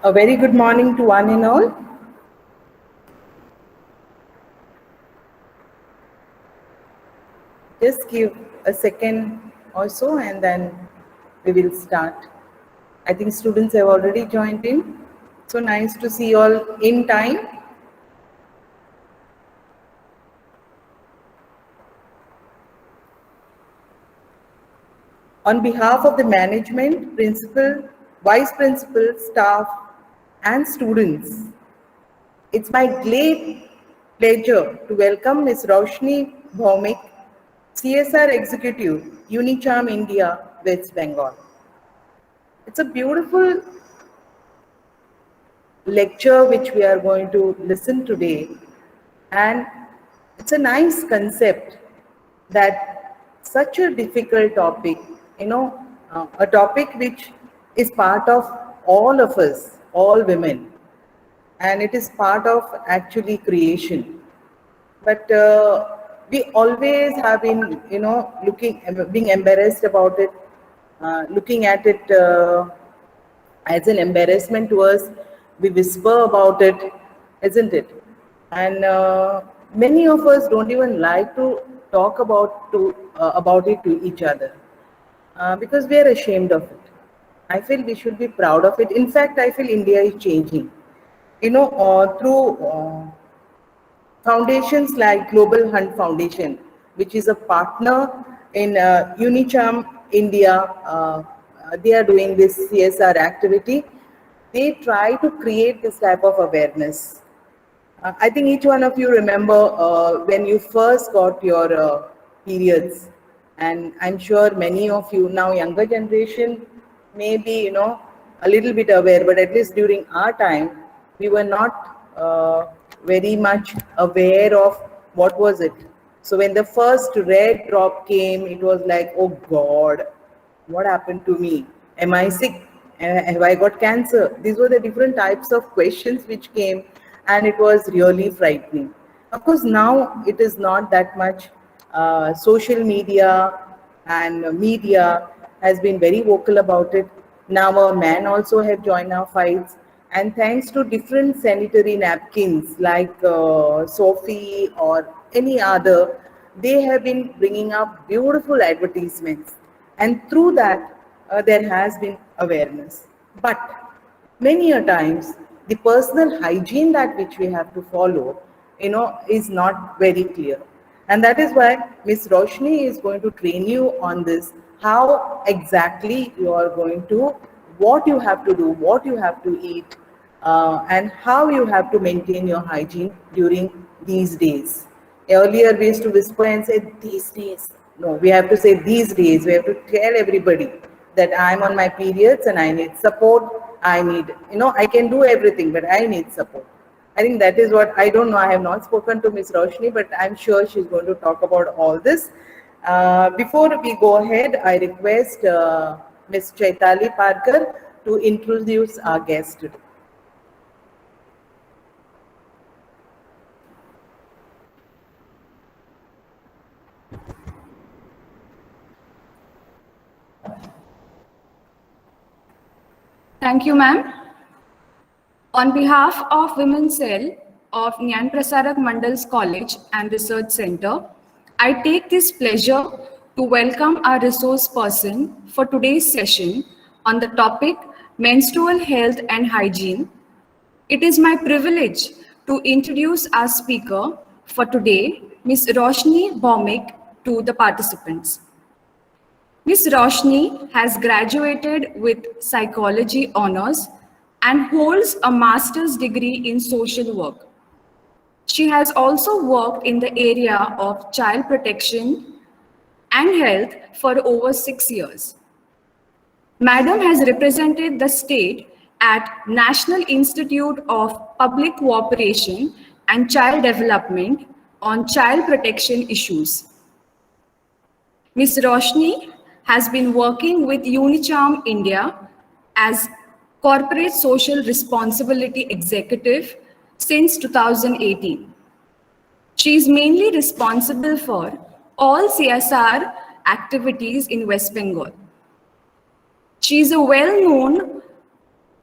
A very good morning to one and all. Just give a second or so and then we will start. I think students have already joined in. So nice to see you all in time. On behalf of the management, principal, vice principal, staff, and students, it's my great pleasure to welcome Ms. Roshni Bhaumik, CSR Executive, Unicharm India, West Bengal. It's a beautiful lecture which we are going to listen today, and it's a nice concept that such a difficult topic, a topic which is part of all of us, all women, and it is part of actually creation. But we always have been, being embarrassed about it, looking at it as an embarrassment to us. We whisper about it, isn't it? And many of us don't even like to talk about it to each other because we are ashamed of it. I feel we should be proud of it. In fact, I feel India is changing. Through foundations like Global Hunt Foundation, which is a partner in Unicharm India. They are doing this CSR activity. They try to create this type of awareness. I think each one of you remember when you first got your periods, and I'm sure many of you now, younger generation, may be a little bit aware, but at least during our time, we were not very much aware of what was it. So when the first red drop came, it was like, oh God, what happened to me? Am I sick? Have I got cancer? These were the different types of questions which came, and it was really frightening. Of course, now it is not that much. Social media and media has been very vocal about it. Now our men also have joined our fights, and thanks to different sanitary napkins like Sophie or any other, they have been bringing up beautiful advertisements, and through that there has been awareness. But many a times the personal hygiene that which we have to follow, is not very clear. And that is why Miss Roshni is going to train you on this, how exactly you are going to, what you have to do, what you have to eat, and how you have to maintain your hygiene during these days. Earlier we used to whisper and say these days. No, we have to say these days. We have to tell everybody that I'm on my periods and I need support. I need, I can do everything, but I need support. I think that is what, I don't know, I have not spoken to Ms. Roshni, but I'm sure she's going to talk about all this. Before we go ahead, I request Ms. Chaitali Parkar to introduce our guest today. Thank you, ma'am. On behalf of Women's Cell of Nyan Prasarak Mandal's College and Research Center, I take this pleasure to welcome our resource person for today's session on the topic menstrual health and hygiene. It is my privilege to introduce our speaker for today, Ms. Roshni Bhaumik, to the participants. Ms. Roshni has graduated with psychology honors and holds a master's degree in social work. She has also worked in the area of child protection and health for over 6 years. Madam has represented the state at National Institute of Public Cooperation and Child Development on child protection issues. Ms. Roshni has been working with Unicharm India as Corporate Social Responsibility Executive since 2018. She is mainly responsible for all CSR activities in West Bengal. She is a well-known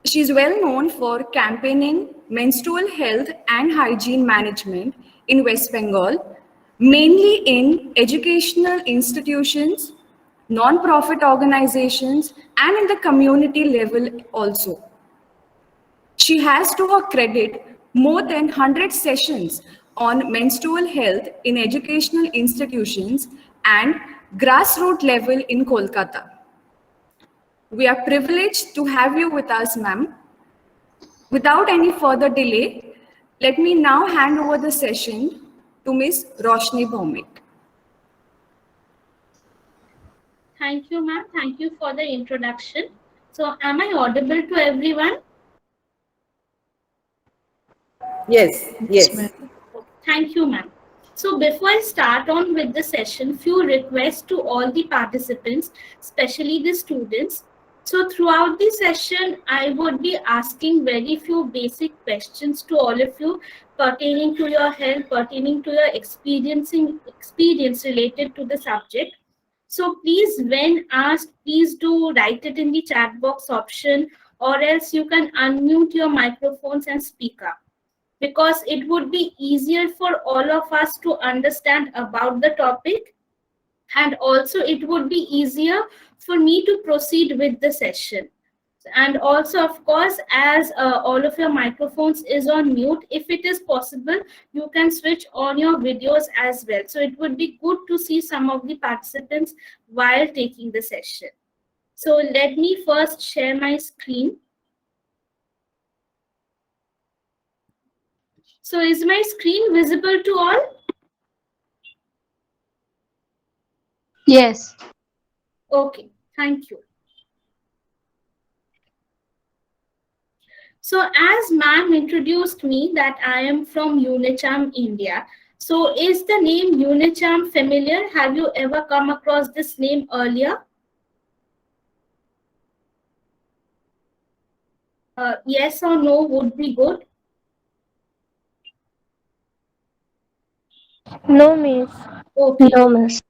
She is well known for campaigning menstrual health and hygiene management in West Bengal, mainly in educational institutions, non-profit organizations, and in the community level also. She has to her credit more than 100 sessions on menstrual health in educational institutions and grassroots level in Kolkata. We are privileged to have you with us, ma'am. Without any further delay, let me now hand over the session to Ms. Roshni Bhaumik. Thank you, ma'am. Thank you for the introduction. So, am I audible to everyone? Yes, yes. Thank you, ma'am. So before I start on with the session, few requests to all the participants, especially the students. So throughout the session, I would be asking very few basic questions to all of you pertaining to your health, pertaining to your experience related to the subject. So please, when asked, please do write it in the chat box option, or else you can unmute your microphones and speak up, because it would be easier for all of us to understand about the topic, and also it would be easier for me to proceed with the session. And also, of course, as all of your microphones is on mute, if it is possible, you can switch on your videos as well, so it would be good to see some of the participants while taking the session. So let me first share my screen. So is my screen visible to all? Yes. Okay, thank you. So as ma'am introduced me that I am from Unicham, India. So is the name Unicham familiar? Have you ever come across this name earlier? Yes or no would be good. No, miss. Okay. No, miss.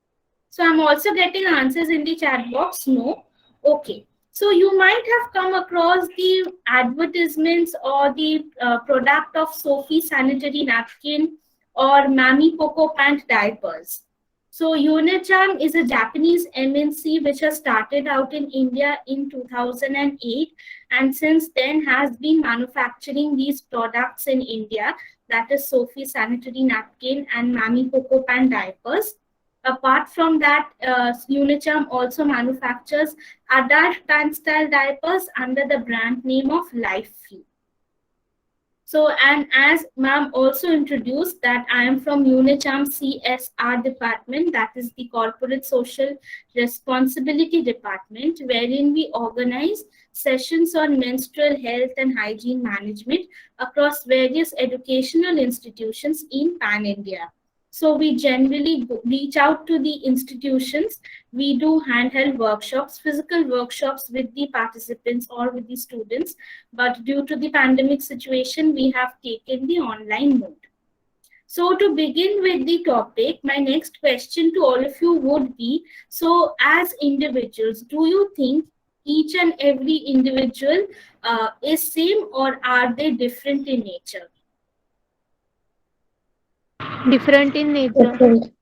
So I'm also getting answers in the chat box. No. Okay. So you might have come across the advertisements or the product of Sophie sanitary napkin or Mami Coco Pant diapers. So Unicharm is a Japanese MNC which has started out in India in 2008, and since then has been manufacturing these products in India, that is Sophie sanitary napkin and Mami Coco Pant diapers. Apart from that, Unicharm also manufactures adult pant style diapers under the brand name of Life Free. So, and as ma'am also introduced that I am from Unicharm CSR department, that is the Corporate Social Responsibility department, wherein we organize sessions on menstrual health and hygiene management across various educational institutions in Pan India. So we generally reach out to the institutions. We do handheld workshops, physical workshops with the participants or with the students. But due to the pandemic situation, we have taken the online mode. So to begin with the topic, my next question to all of you would be, so as individuals, do you think each and every individual is same, or are they different in nature? Different in nature. Different.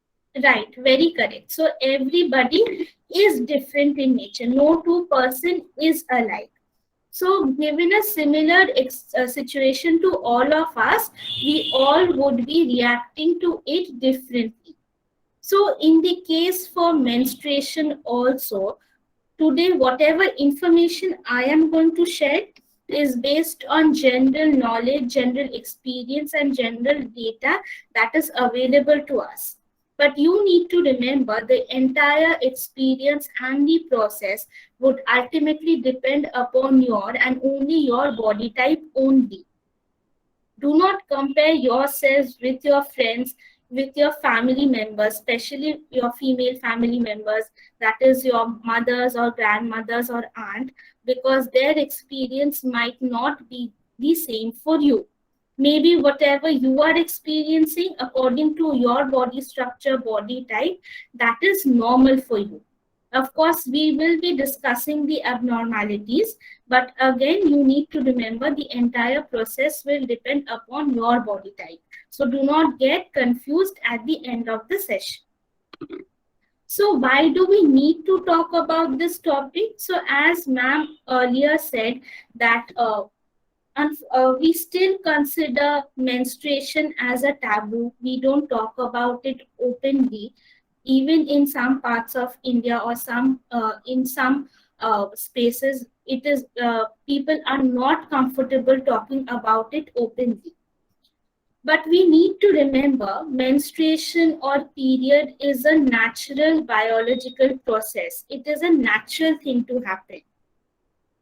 Right, very correct. So everybody is different in nature. No two person is alike. So given a similar situation to all of us, we all would be reacting to it differently. So in the case for menstruation also, today whatever information I am going to share is based on general knowledge, general experience, and general data that is available to us. But you need to remember the entire experience and the process would ultimately depend upon your and only your body type only. Do not compare yourselves with your friends, with your family members, especially your female family members, that is your mothers or grandmothers or aunt, because their experience might not be the same for you. Maybe whatever you are experiencing according to your body structure, body type, that is normal for you. Of course, we will be discussing the abnormalities, but again, you need to remember the entire process will depend upon your body type. So do not get confused at the end of the session. So why do we need to talk about this topic? So as ma'am earlier said that we still consider menstruation as a taboo. We don't talk about it openly, even in some parts of India or some in some spaces. It is people are not comfortable talking about it openly. But we need to remember menstruation or period is a natural biological process. It is a natural thing to happen.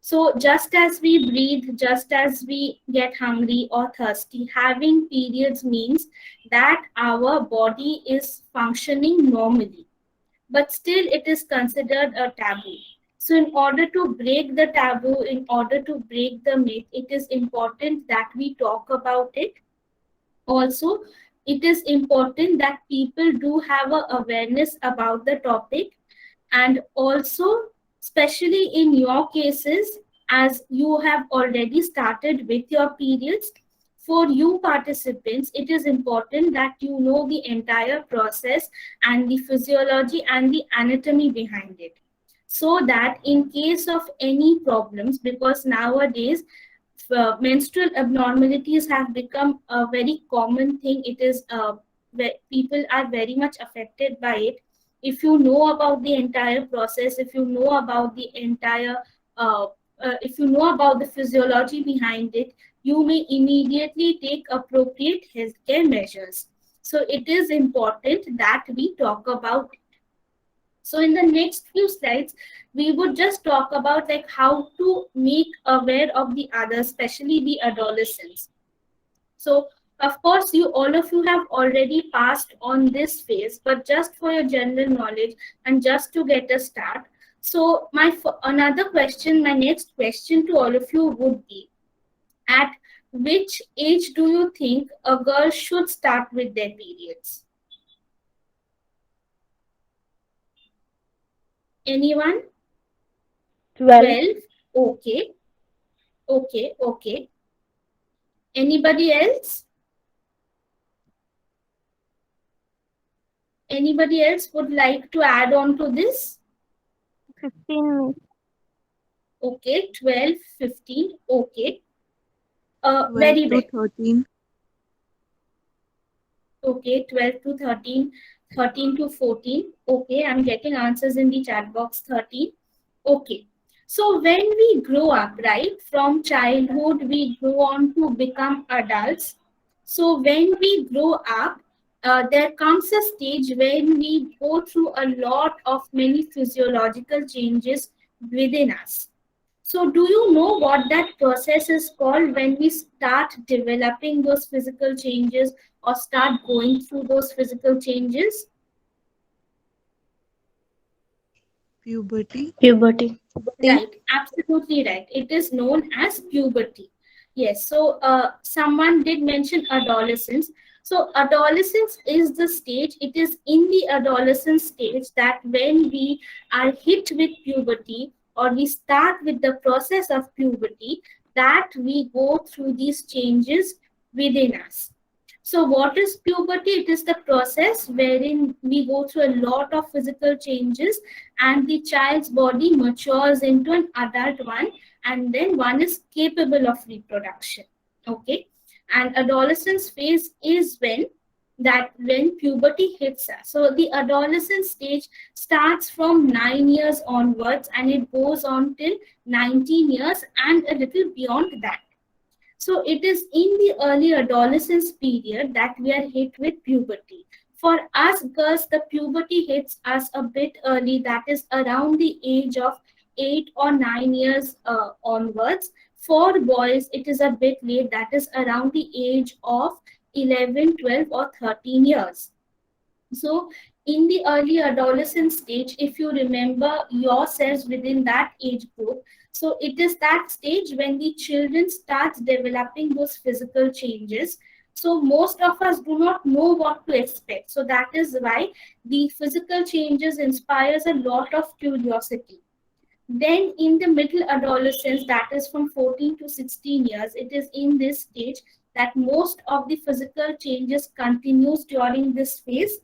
So just as we breathe, just as we get hungry or thirsty, having periods means that our body is functioning normally. But still it is considered a taboo. So in order to break the taboo, in order to break the myth, it is important that we talk about it. Also, it is important that people do have a awareness about the topic, and also especially in your cases, as you have already started with your periods, for you participants it is important that you know the entire process and the physiology and the anatomy behind it, so that in case of any problems, because nowadays menstrual abnormalities have become a very common thing. It is where people are very much affected by it. If you know about the entire process, if you know about the entire uh, if you know about the physiology behind it, you may immediately take appropriate healthcare measures. So it is important that we talk about. So in the next few slides, we would just talk about like how to make aware of the others, especially the adolescents. So of course, all of you have already passed on this phase, but just for your general knowledge and just to get a start. So another question, my next question to all of you would be, at which age do you think a girl should start with their periods? Anyone? 12. Okay. Okay. Okay. Anybody else? Anybody else would like to add on to this? 15. Okay, 12, 15. Okay. 12 Very to well. 13. Okay, 12 to 13, 13 to 14. Okay, I'm getting answers in the chat box. 13. Okay. So when we grow up, right, from childhood, we grow on to become adults. So when we grow up, there comes a stage when we go through a lot of many physiological changes within us. So do you know what that process is called when we start developing those physical changes or start going through those physical changes? Puberty. Puberty. Right, absolutely right. It is known as puberty. Yes, so someone did mention adolescence. So adolescence is the stage, it is in the adolescent stage that when we are hit with puberty or we start with the process of puberty, that we go through these changes within us. So what is puberty? It is the process wherein we go through a lot of physical changes and the child's body matures into an adult one, and then one is capable of reproduction. Okay. And adolescence phase is when puberty hits us. So the adolescent stage starts from 9 years onwards and it goes on till 19 years and a little beyond that. So it is in the early adolescence period that we are hit with puberty. For us girls, the puberty hits us a bit early, that is around the age of 8 or 9 years onwards. For boys, it is a bit late, that is around the age of 11, 12 or 13 years. So in the early adolescent stage, if you remember yourselves within that age group, so it is that stage when the children starts developing those physical changes. So most of us do not know what to expect. So that is why the physical changes inspires a lot of curiosity. Then in the middle adolescence, that is from 14 to 16 years, it is in this stage that most of the physical changes continues during this phase.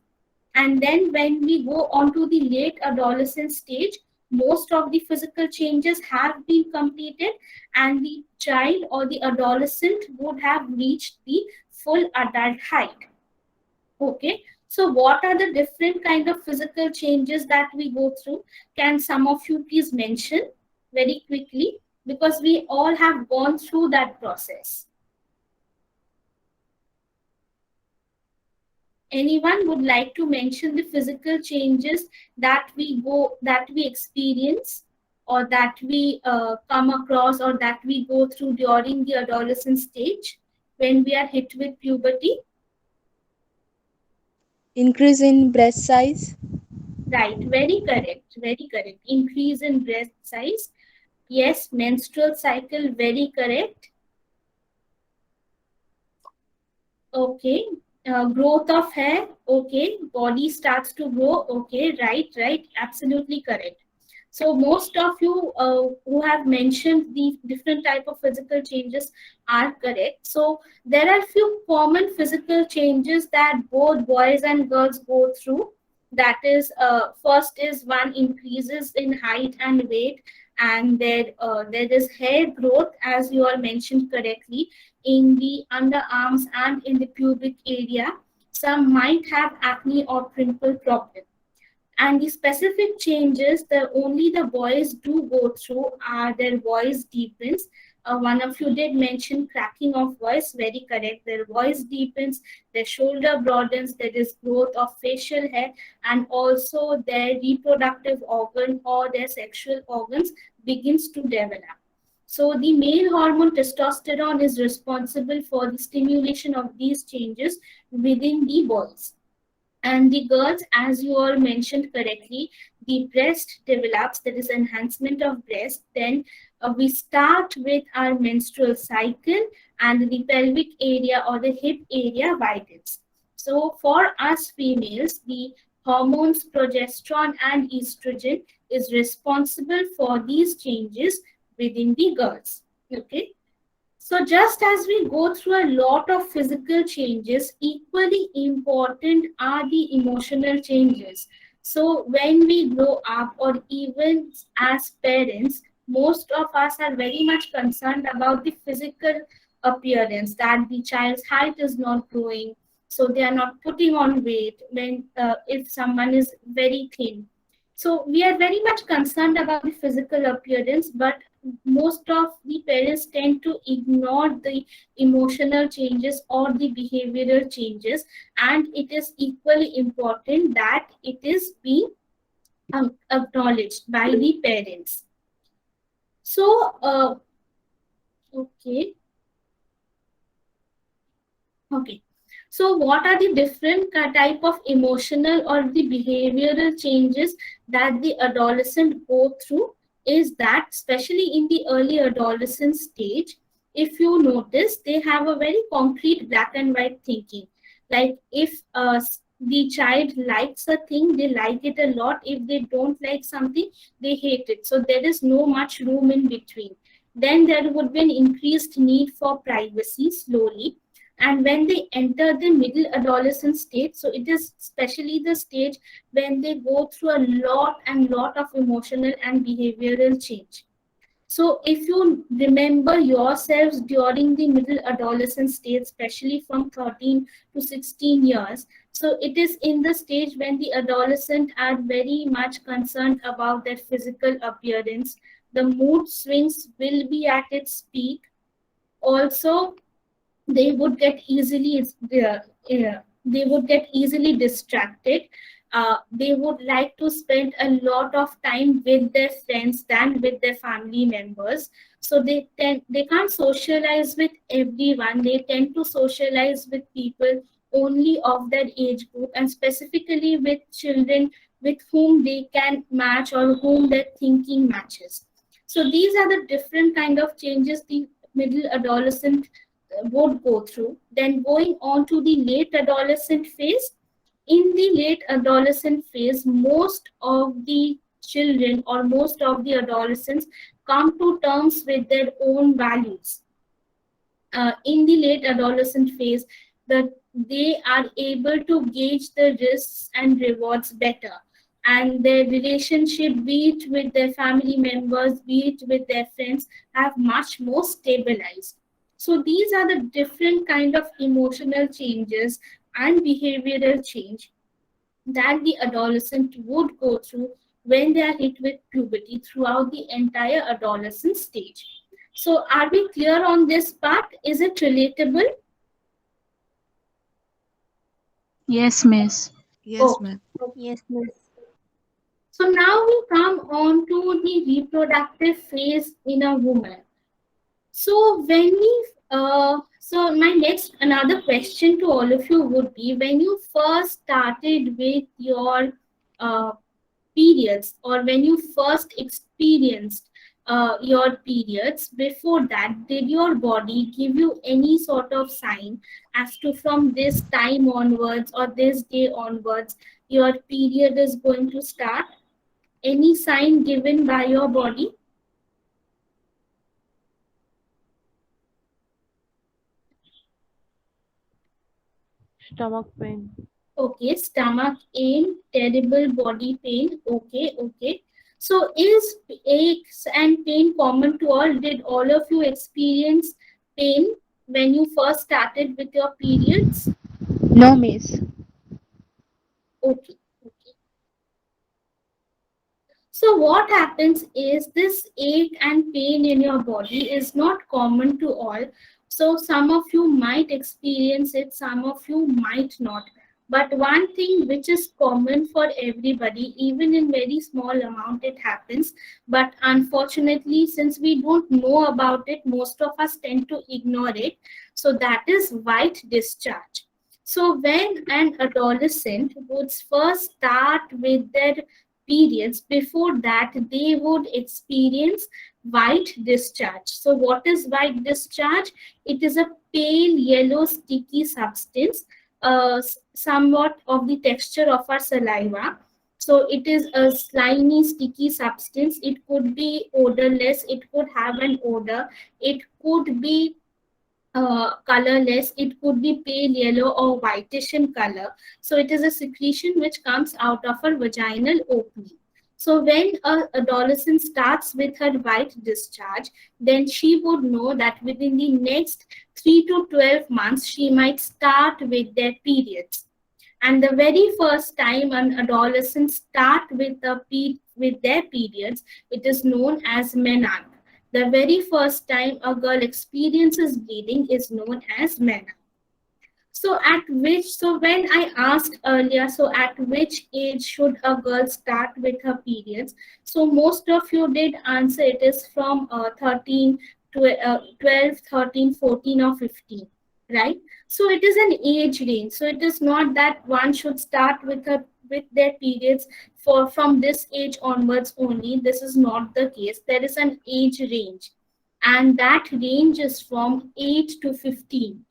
And then when we go on to the late adolescent stage, most of the physical changes have been completed and the child or the adolescent would have reached the full adult height. Okay, so what are the different kind of physical changes that we go through? Can some of you please mention very quickly, because we all have gone through that process. Anyone would like to mention the physical changes that we experience, or that we come across, or that we go through during the adolescent stage when we are hit with puberty? Increase in breast size. Right, very correct, very correct. Increase in breast size. Yes, menstrual cycle, very correct. Okay, growth of hair, okay. Body starts to grow, okay, right, absolutely correct. So most of you who have mentioned the different type of physical changes are correct. So there are few common physical changes that both boys and girls go through. That is, first is one, increases in height and weight, and there is hair growth, as you all mentioned correctly, in the underarms and in the pubic area. Some might have acne or pimple problem. And the specific changes that only the boys do go through are their voice deepens. One of you did mention cracking of voice, very correct. Their voice deepens, their shoulder broadens, there is growth of facial hair, and also their reproductive organ or their sexual organs begins to develop. So the male hormone testosterone is responsible for the stimulation of these changes within the boys. And the girls, as you all mentioned correctly, the breast develops, there is enhancement of breast. Then we start with our menstrual cycle, and the pelvic area or the hip area widens. So for us females, the hormones progesterone and estrogen is responsible for these changes within the girls. Okay. So just as we go through a lot of physical changes, equally important are the emotional changes. So when we grow up, or even as parents, most of us are very much concerned about the physical appearance, that the child's height is not growing, so they are not putting on weight when if someone is very thin. So we are very much concerned about the physical appearance, but most of the parents tend to ignore the emotional changes or the behavioral changes, and it is equally important that it is being acknowledged by the parents. So, okay. Okay. So what are the different type of emotional or the behavioral changes that the adolescent go through? Is that especially in the early adolescent stage, if you notice, they have a very concrete black and white thinking. Like if the child likes a thing, they like it a lot. If they don't like something, they hate it. So there is no much room in between. Then there would be an increased need for privacy slowly. And when they enter the middle adolescent stage, so it is especially the stage when they go through a lot of emotional and behavioral change. So if you remember yourselves during the middle adolescent stage, especially from 13 to 16 years, so it is in the stage when the adolescent are very much concerned about their physical appearance. The mood swings will be at its peak. Also, they would get easily they would get easily distracted. They would like to spend a lot of time with their friends than with their family members. So they can't socialize with everyone. They tend to socialize with people only of their age group, and specifically with children with whom they can match or whom their thinking matches. So these are the different kind of changes the middle adolescent would go through. Then going on to the late adolescent phase. In the late adolescent phase, most of the children or most of the adolescents come to terms with their own values. In the late adolescent phase, that they are able to gauge the risks and rewards better, and their relationship, be it with their family members, be it with their friends, have much more stabilized. So these are the different kind of emotional changes and behavioral change that the adolescent would go through when they are hit with puberty throughout the entire adolescent stage. So are we clear on this part? Is it relatable? Yes, miss. Yes, Oh, ma'am. Yes, miss. so now we come on to the reproductive phase in a woman. So when we, so my next another question to all of you would be, when you first started with your uh, periods, or when you first experienced your periods, before that, did your body give you any sort of sign as to from this time onwards or this day onwards your period is going to start? Any sign given by your body? Stomach pain. Okay, stomach pain, terrible body pain. Okay, okay. So is aches and pain common to all? Did all of you experience pain when you first started with your periods? No, miss. Okay, okay. So what happens is this ache and pain in your body is not common to all. So some of you might experience it, some of you might not. But one thing which is common for everybody, even in very small amount, it happens. But unfortunately, since we don't know about it, most of us tend to ignore it. So that is white discharge. So when an adolescent would first start with their periods, before that they would experience white discharge. So what is white discharge? It is a pale yellow sticky substance, somewhat of the texture of our saliva. So it is a slimy sticky substance. It could be odorless, it could have an odor, it could be colorless, it could be pale yellow or whitish in color. So it is a secretion which comes out of her vaginal opening. So when a adolescent starts with her white discharge, then she would know that within the next 3 to 12 months, she might start with their periods. And the very first time an adolescent start with with their periods, it is known as menarche. The very first time a girl experiences bleeding is known as menarche. So when I asked earlier, so at which age should a girl start with her periods? So most of you did answer it is from 13 to 12, 13, 14 or 15, right? So it is an age range. So it is not that one should start with their periods for from this age onwards only. This is not the case. There is an age range, and that range is from 8 to 15.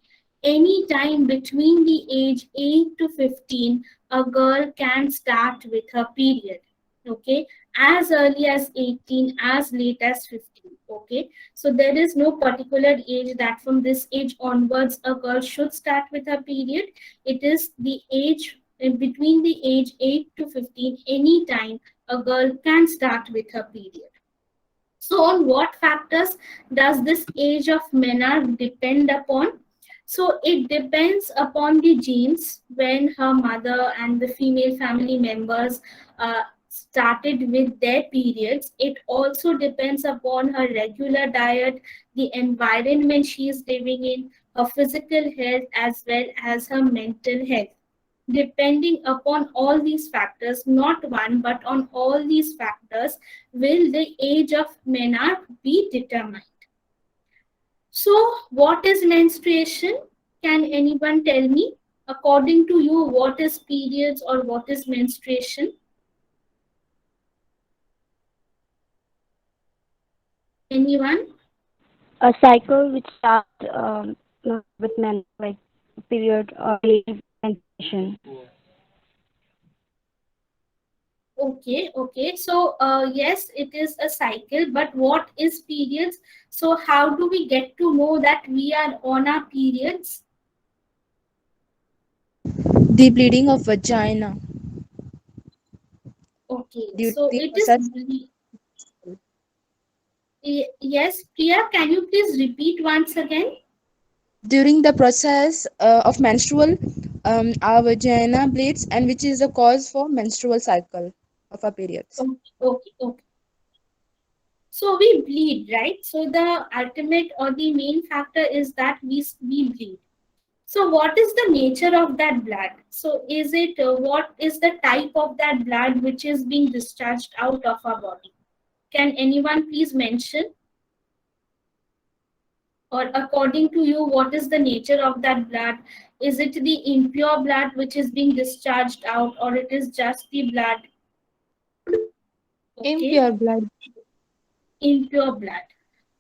Any time between the age 8 to 15, a girl can start with her period. Okay, as early as 18, as late as 15. Okay, so there is no particular age that from this age onwards a girl should start with her period. It is the age between the age 8 to 15, any time a girl can start with her period. So, on what factors does this age of menarche depend upon? So, it depends upon the genes when her mother and the female family members started with their periods. It also depends upon her regular diet, the environment she is living in, her physical health, as well as her mental health. Depending upon all these factors, not one, but on all these factors, will the age of menarche be determined. So, what is menstruation? Can anyone tell me? According to you, what is periods or what is menstruation? Anyone? A cycle which starts not with men, like period or menstruation. Okay, okay. So, yes, it is a cycle, but what is periods? So, how do we get to know that we are on our periods? The bleeding of vagina Okay, due to so the it is, process. yes, Priya, can you please repeat once again? During the process of menstrual, our vagina bleeds, and which is the cause for menstrual cycle of our periods. Okay, okay, okay. So we bleed, right? So the ultimate or the main factor is that we bleed. So what is the nature of that blood? So is it what is the type of that blood which is being discharged out of our body? Can anyone please mention? Or according to you, what is the nature of that blood? Is it the impure blood which is being discharged out, or it is just the blood? Okay, Impure blood. impure blood.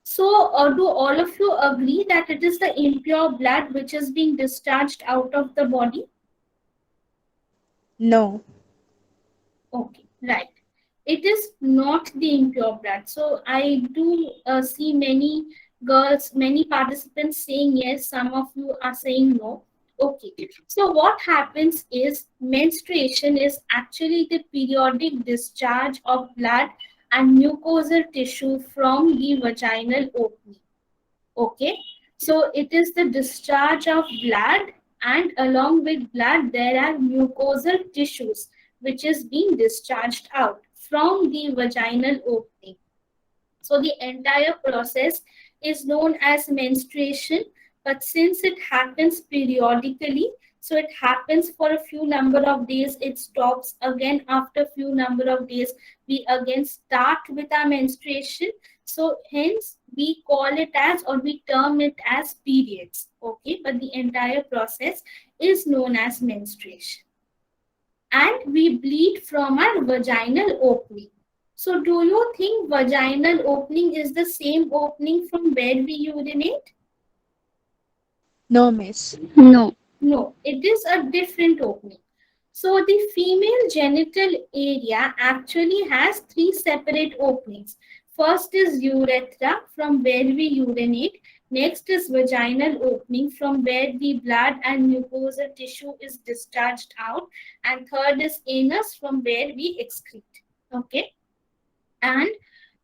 So, do all of you agree that it is the impure blood which is being discharged out of the body? No. Okay, right. It is not the impure blood. So, I do see many girls, many participants saying yes, some of you are saying no. Okay, so what happens is menstruation is actually the periodic discharge of blood and mucosal tissue from the vaginal opening. Okay, so it is the discharge of blood, and along with blood, there are mucosal tissues which is being discharged out from the vaginal opening. So the entire process is known as menstruation, but since it happens periodically, so it happens for a few number of days, it stops again after few number of days, we again start with our menstruation. So hence we call it as, or we term it as periods. Okay, but the entire process is known as menstruation. And we bleed from our vaginal opening. So do you think vaginal opening is the same opening from where we urinate? No, miss. No. No, it is a different opening. So the female genital area actually has three separate openings. First is urethra, from where we urinate. Next is vaginal opening, from where the blood and mucosal tissue is discharged out. And third is anus, from where we excrete. Okay. And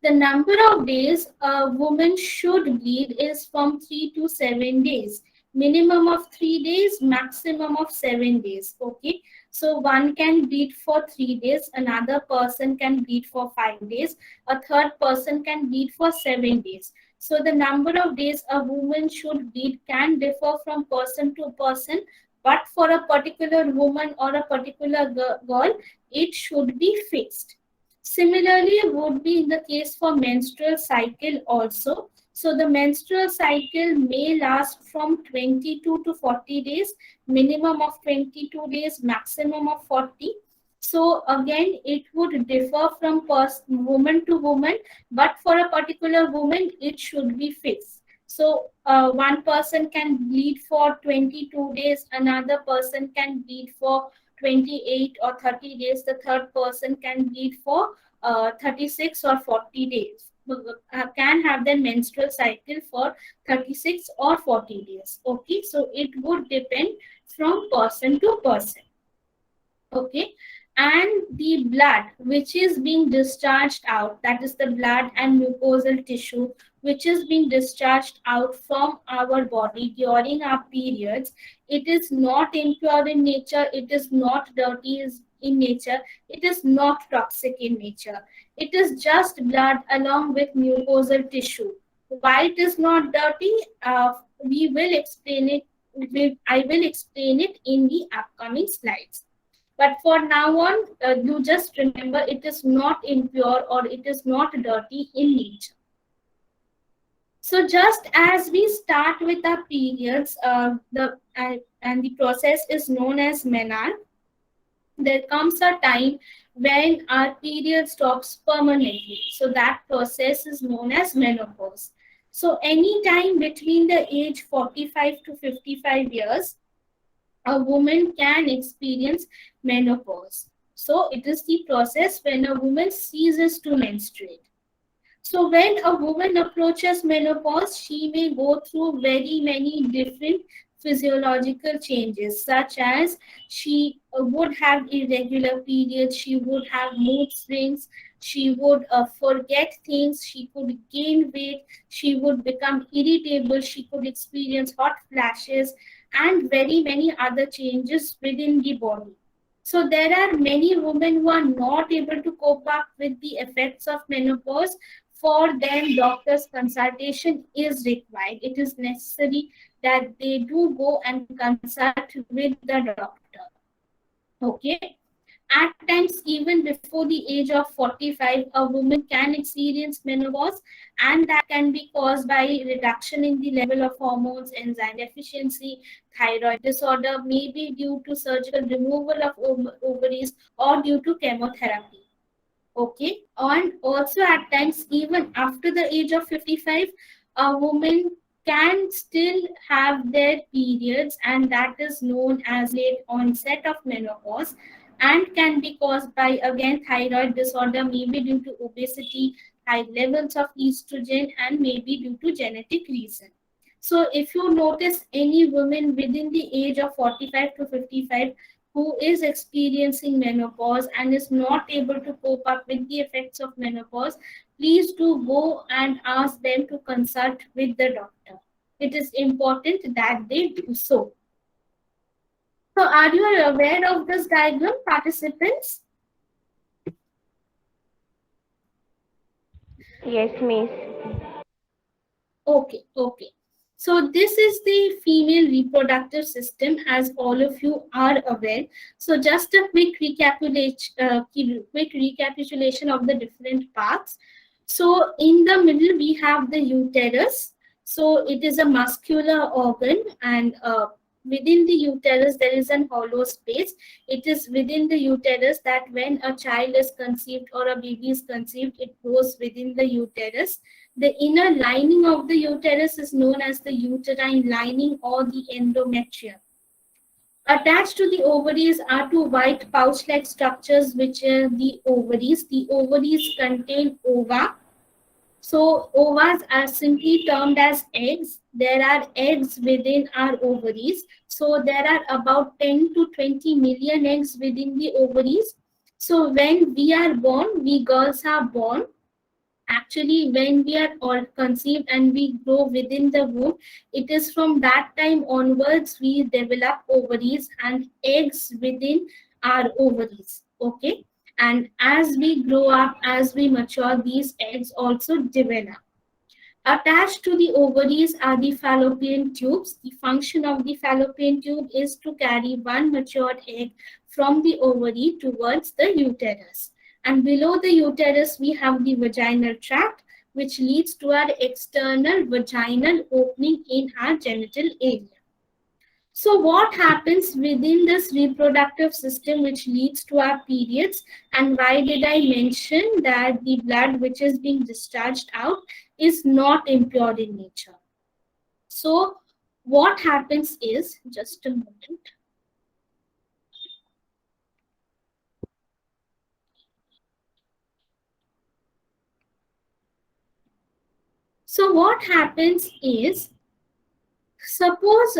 the number of days a woman should bleed is from 3 to 7 days. Minimum of 3 days, maximum of 7 days. Okay. So one can bleed for 3 days, another person can bleed for 5 days, a third person can bleed for 7 days. So the number of days a woman should bleed can differ from person to person, but for a particular woman or a particular girl, it should be fixed. Similarly, would be in the case for menstrual cycle also. So the menstrual cycle may last from 22 to 40 days, minimum of 22 days, maximum of 40. So again, it would differ from woman to woman, but for a particular woman, it should be fixed. So one person can bleed for 22 days, another person can bleed for 28 or 30 days, the third person can bleed for 36 or 40 days, can have their menstrual cycle for 36 or 40 days. Okay, so it would depend from person to person. Okay, and the blood which is being discharged out, that is the blood and mucosal tissue which is being discharged out from our body during our periods, it is not impure in nature, it is not dirty in nature, it is not toxic in nature, it is just blood along with mucosal tissue. Why it is not dirty, we will explain it, I will explain it in the upcoming slides. But for now on, you just remember it is not impure or it is not dirty in nature. So just as we start with our periods, and the process is known as menarche, there comes a time when our period stops permanently. So that process is known as menopause. So any time between the age 45 to 55 years, a woman can experience menopause. So it is the process when a woman ceases to menstruate. So when a woman approaches menopause, she may go through very many different physiological changes, such as she would have irregular periods, she would have mood swings, she would forget things, she could gain weight, she would become irritable, she could experience hot flashes, and very many other changes within the body. So there are many women who are not able to cope up with the effects of menopause. For them, doctor's consultation is required. It is necessary that they do go and consult with the doctor. Okay. At times, even before the age of 45, a woman can experience menopause, and that can be caused by reduction in the level of hormones, enzyme deficiency, thyroid disorder, maybe due to surgical removal of ovaries or due to chemotherapy. Okay, and also at times, even after the age of 55, a woman can still have their periods, and that is known as late onset of menopause, and can be caused by again thyroid disorder, maybe due to obesity, high levels of estrogen, and maybe due to genetic reason. So if you notice any woman within the age of 45 to 55 who is experiencing menopause and is not able to cope up with the effects of menopause, please do go and ask them to consult with the doctor. It is important that they do so. So are you aware of this diagram, participants? Yes, Miss. Okay, okay. So this is the female reproductive system, as all of you are aware. So just a quick recapitulation of the different parts. So in the middle we have the uterus. So it is a muscular organ, and within the uterus there is an hollow space. It is within the uterus that when a child is conceived or a baby is conceived, it goes within the uterus. The inner lining of the uterus is known as the uterine lining or the endometrium. Attached to the ovaries are two white pouch-like structures, which are the ovaries. The ovaries contain ova. So ovas are simply termed as eggs. There are eggs within our ovaries. So there are about 10 to 20 million eggs within the ovaries. So when we are born, we girls are born. Actually, when we are all conceived and we grow within the womb, it is from that time onwards we develop ovaries and eggs within our ovaries. Okay, and as we grow up, as we mature, these eggs also develop. Attached to the ovaries are the fallopian tubes. The function of the fallopian tube is to carry one matured egg from the ovary towards the uterus. And below the uterus, we have the vaginal tract, which leads to our external vaginal opening in our genital area. So what happens within this reproductive system which leads to our periods, and why did I mention that the blood which is being discharged out is not impure in nature? So what happens is, just a moment. So what happens is, suppose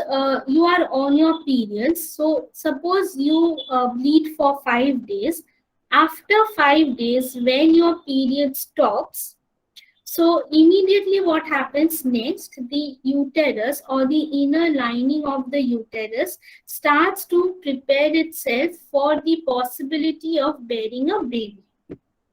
you are on your periods. So suppose you bleed for 5 days. After 5 days, when your period stops, so immediately what happens next, the uterus or the inner lining of the uterus starts to prepare itself for the possibility of bearing a baby.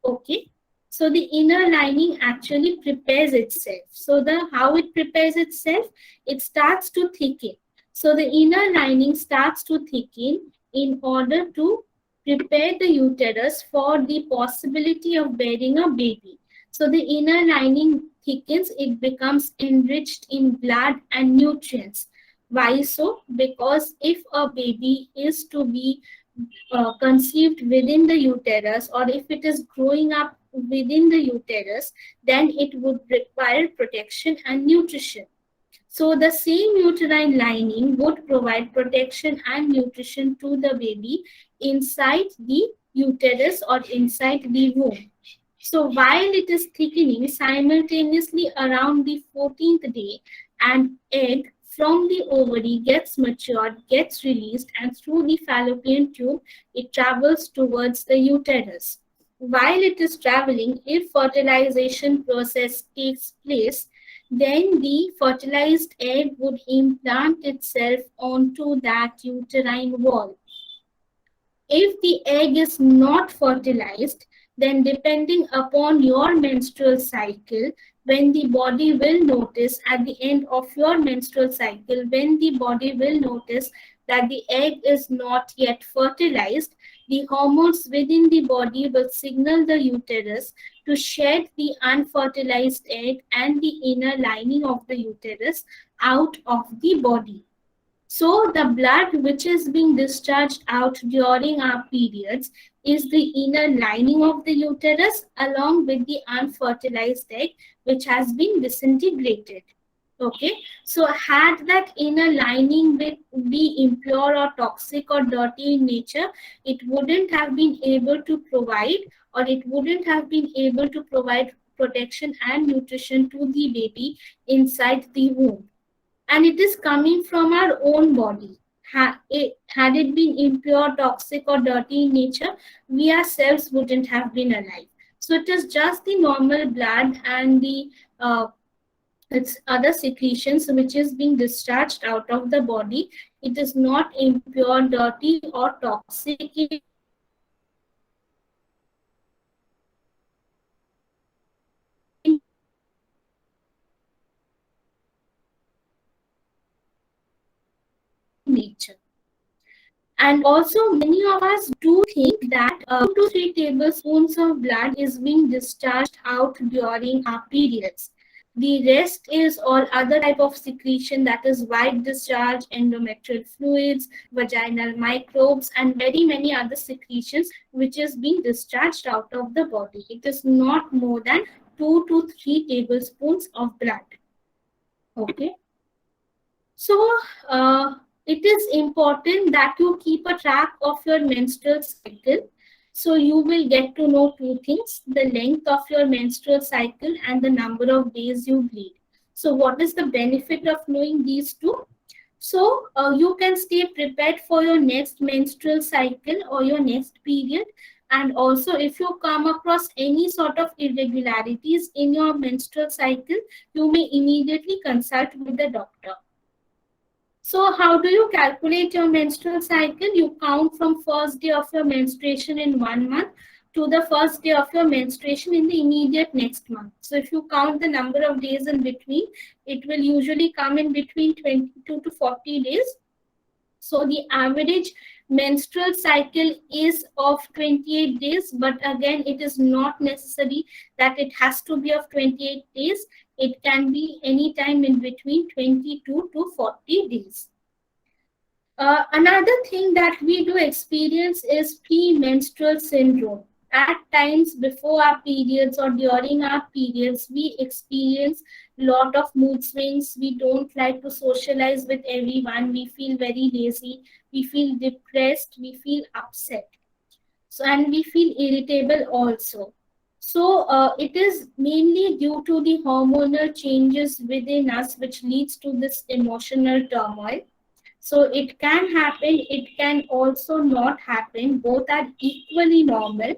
Okay. So the inner lining actually prepares itself. So how it prepares itself, it starts to thicken. So the inner lining starts to thicken in order to prepare the uterus for the possibility of bearing a baby. So the inner lining thickens, it becomes enriched in blood and nutrients. Why so? Because if a baby is to be conceived within the uterus, or if it is growing up within the uterus, then it would require protection and nutrition. So the same uterine lining would provide protection and nutrition to the baby inside the uterus or inside the womb. So while it is thickening simultaneously around the 14th day, an egg from the ovary gets matured, gets released, and through the fallopian tube, it travels towards the uterus. While it is traveling, if fertilization process takes place, then the fertilized egg would implant itself onto that uterine wall. If the egg is not fertilized, then depending upon your menstrual cycle, when the body will notice at the end of your menstrual cycle, when the body will notice that the egg is not yet fertilized, the hormones within the body will signal the uterus to shed the unfertilized egg and the inner lining of the uterus out of the body. So the blood which is being discharged out during our periods is the inner lining of the uterus along with the unfertilized egg which has been disintegrated. Okay, so had that inner lining be impure or toxic or dirty in nature, it wouldn't have been able to provide, or it wouldn't have been able to provide protection and nutrition to the baby inside the womb. And it is coming from our own body. Had it been impure, toxic, or dirty in nature, we ourselves wouldn't have been alive. So it is just the normal blood and the its other secretions which is being discharged out of the body. It is not impure, dirty, or toxic in nature. And also, many of us do think that 2 to 3 tablespoons of blood is being discharged out during our periods. The rest is all other type of secretion, that is white discharge, endometrial fluids, vaginal microbes, and very many other secretions which is being discharged out of the body. It is not more than 2 to 3 tablespoons of blood. Okay. So, it is important that you keep a track of your menstrual cycle. So you will get to know 2 things: the length of your menstrual cycle and the number of days you bleed. So what is the benefit of knowing these 2? So you can stay prepared for your next menstrual cycle or your next period. And also, if you come across any sort of irregularities in your menstrual cycle, you may immediately consult with the doctor. So how do you calculate your menstrual cycle? You count from first day of your menstruation in 1 month to the first day of your menstruation in the immediate next month. So if you count the number of days in between, it will usually come in between 22 to 40 days. So the average menstrual cycle is of 28 days, but again, it is not necessary that it has to be of 28 days. It can be any time in between 22 to 40 days. Another thing that we do experience is premenstrual syndrome. At times before our periods or during our periods, we experience a lot of mood swings. We don't like to socialize with everyone. We feel very lazy. We feel depressed. We feel upset. So, and we feel irritable also. So it is mainly due to the hormonal changes within us which leads to this emotional turmoil. So it can happen, it can also not happen. Both are equally normal.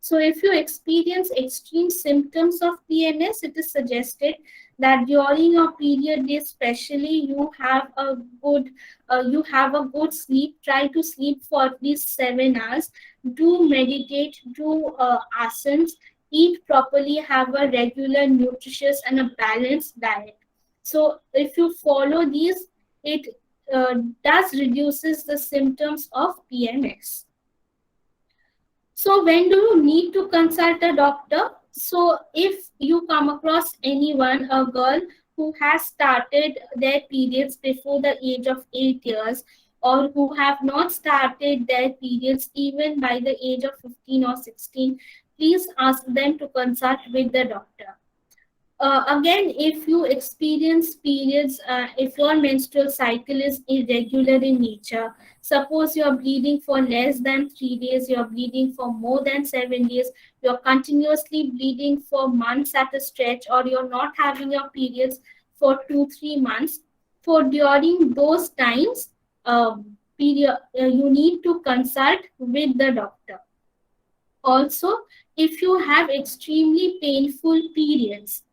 So if you experience extreme symptoms of PMS, it is suggested that during your period day, especially, you have a good sleep. Try to sleep for at least 7 hours. Do meditate, do asanas, eat properly, have a regular, nutritious, and a balanced diet. So if you follow these, it does reduces the symptoms of PMS. So when do you need to consult a doctor? So if you come across anyone, a girl who has started their periods before the age of 8 years, or who have not started their periods even by the age of 15 or 16, please ask them to consult with the doctor. Again, if you experience periods, if your menstrual cycle is irregular in nature, suppose you're bleeding for less than 3 days, you're bleeding for more than 7 days, you're continuously bleeding for months at a stretch, or you're not having your periods for 2-3 months, for during those times, you need to consult with the doctor. Also, if you have extremely painful periods,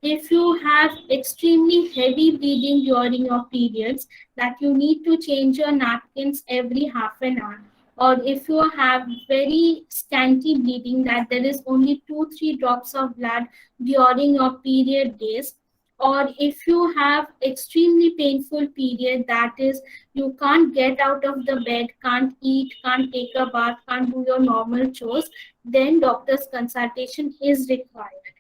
if you have extremely heavy bleeding during your periods, that you need to change your napkins every half an hour, or if you have very scanty bleeding, that there is only 2-3 drops of blood during your period days, or if you have extremely painful period, that is you can't get out of the bed, can't eat, can't take a bath, can't do your normal chores, then doctor's consultation is required.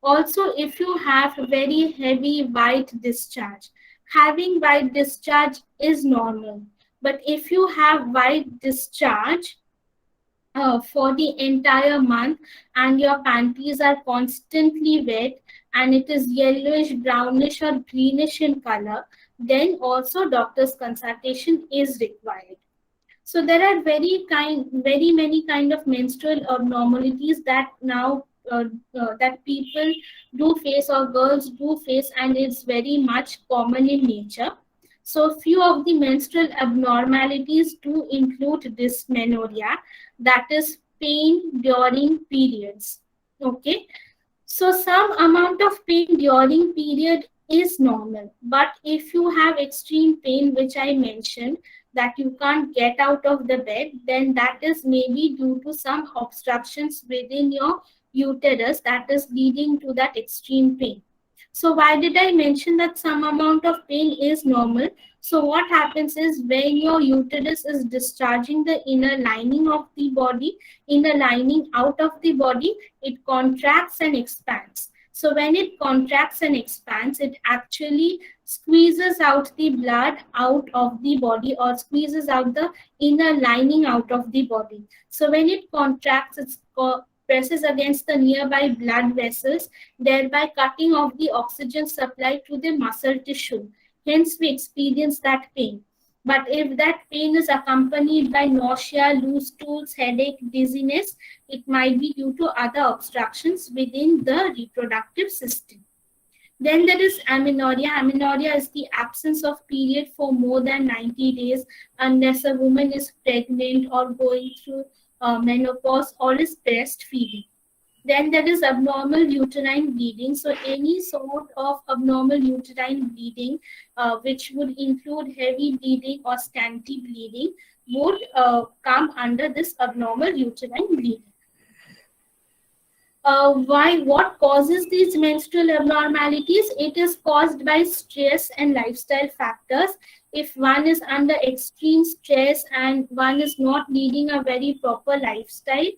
Also, if you have very heavy white discharge, having white discharge is normal. But if you have white discharge for the entire month and your panties are constantly wet and it is yellowish, brownish or greenish in color, then also doctor's consultation is required. So there are very many kind of menstrual abnormalities that now that people do face or girls do face, and it's very much common in nature. So few of the menstrual abnormalities do include dysmenorrhea, that is pain during periods. Okay, so some amount of pain during period is normal, but if you have extreme pain, which I mentioned, that you can't get out of the bed, then that is maybe due to some obstructions within your uterus that is leading to that extreme pain. So why did I mention that some amount of pain is normal? So what happens is when your uterus is discharging the inner lining of the body, inner lining out of the body, it contracts and expands. So when it contracts and expands, it actually squeezes out the blood out of the body, or squeezes out the inner lining out of the body. So when it contracts, it presses against the nearby blood vessels, thereby cutting off the oxygen supply to the muscle tissue. Hence, we experience that pain. But if that pain is accompanied by nausea, loose stools, headache, dizziness, it might be due to other obstructions within the reproductive system. Then there is amenorrhea. Amenorrhea is the absence of period for more than 90 days unless a woman is pregnant or going through menopause or is breastfeeding. Then there is abnormal uterine bleeding. So any sort of abnormal uterine bleeding, which would include heavy bleeding or scanty bleeding, would come under this abnormal uterine bleeding. What causes these menstrual abnormalities? It is caused by stress and lifestyle factors. If one is under extreme stress and one is not leading a very proper lifestyle,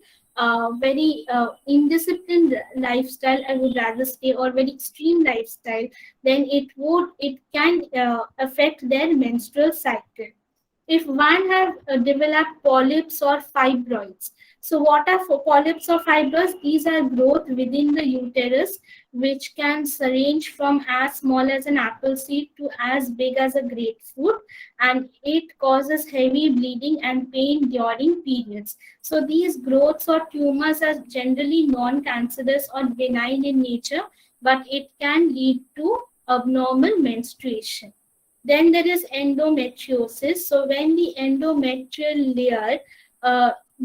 very indisciplined lifestyle, I would rather say, or very extreme lifestyle, then it can affect their menstrual cycle. If one have developed polyps or fibroids. So what are polyps or fibroids? These are growth within the uterus, which can range from as small as an apple seed to as big as a grapefruit, and it causes heavy bleeding and pain during periods. So these growths or tumors are generally non-cancerous or benign in nature, but it can lead to abnormal menstruation. Then there is endometriosis. So when the endometrial layer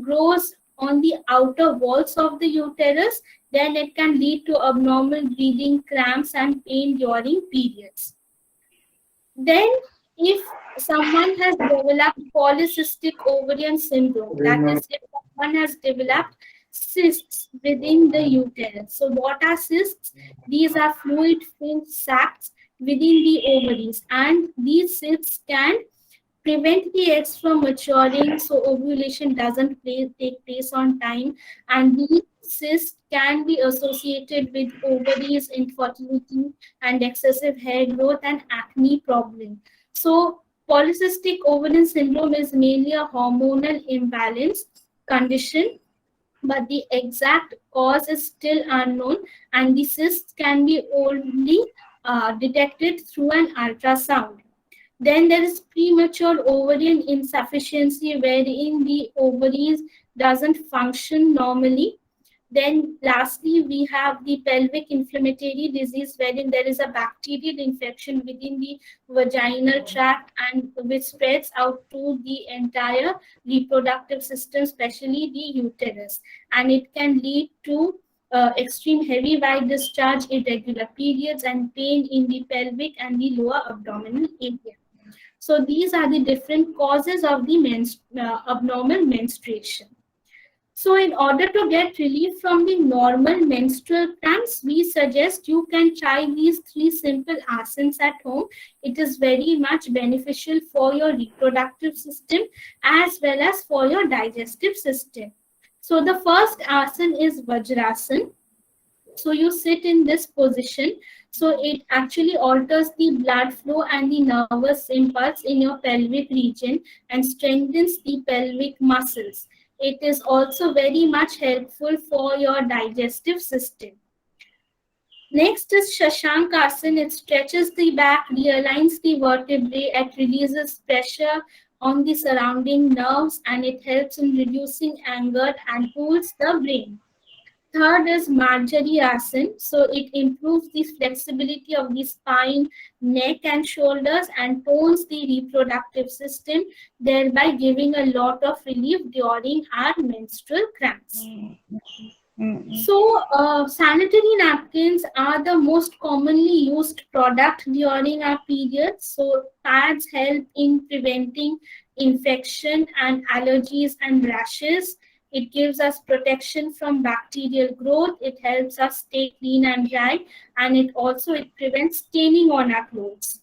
grows on the outer walls of the uterus, then it can lead to abnormal bleeding, cramps, and pain during periods. Then if someone has developed polycystic ovarian syndrome, that is, if someone has developed cysts within the uterus. So what are cysts? These are fluid-filled sacs within the ovaries, and these cysts can prevent the eggs from maturing, so ovulation doesn't take place on time, and these cysts can be associated with ovaries, infertility, and excessive hair growth and acne problem. So polycystic ovarian syndrome is mainly a hormonal imbalance condition but the exact cause is still unknown, and the cysts can be only detected through an ultrasound. Then there is premature ovarian insufficiency, wherein the ovaries doesn't function normally. Then lastly, we have the pelvic inflammatory disease, wherein there is a bacterial infection within the vaginal tract and which spreads out to the entire reproductive system, especially the uterus. And it can lead to extreme heavy white discharge, irregular periods, and pain in the pelvic and the lower abdominal area. So these are the different causes of the abnormal menstruation. So in order to get relief from the normal menstrual cramps, we suggest you can try these 3 simple asanas at home. It is very much beneficial for your reproductive system as well as for your digestive system. So the first asana is Vajrasana. So you sit in this position. So it actually alters the blood flow and the nervous impulse in your pelvic region and strengthens the pelvic muscles. It is also very much helpful for your digestive system. Next is Shashankasana. It stretches the back, realigns the vertebrae, it releases pressure on the surrounding nerves, and it helps in reducing anger and cools the brain. Third is Marjorie Asana. So it improves the flexibility of the spine, neck, and shoulders and tones the reproductive system, thereby giving a lot of relief during our menstrual cramps. So, sanitary napkins are the most commonly used product during our periods. So, pads help in preventing infection and allergies and rashes. It gives us protection from bacterial growth. It helps us stay clean and dry, and it prevents staining on our clothes.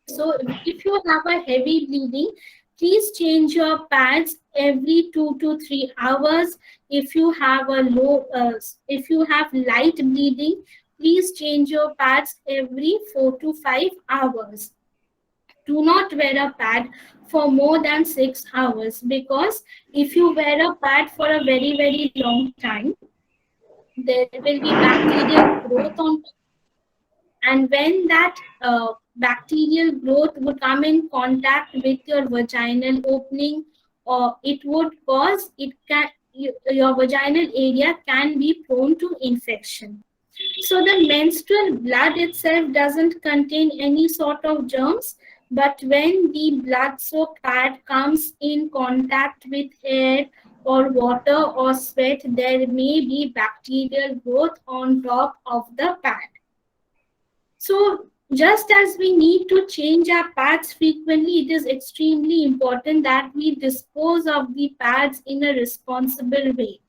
So if you have a heavy bleeding, please change your pads every 2 to 3 hours. If you have if you have light bleeding, please change your pads every 4 to 5 hours. Do not wear a pad for more than 6 hours, because if you wear a pad for a very, very long time, there will be bacterial growth on, and when that bacterial growth would come in contact with your vaginal opening, or it would cause your vaginal area can be prone to infection. So the menstrual blood itself doesn't contain any sort of germs, but when the blood soaked pad comes in contact with air or water or sweat, there may be bacterial growth on top of the pad. So just as we need to change our pads frequently, it is extremely important that we dispose of the pads in a responsible way.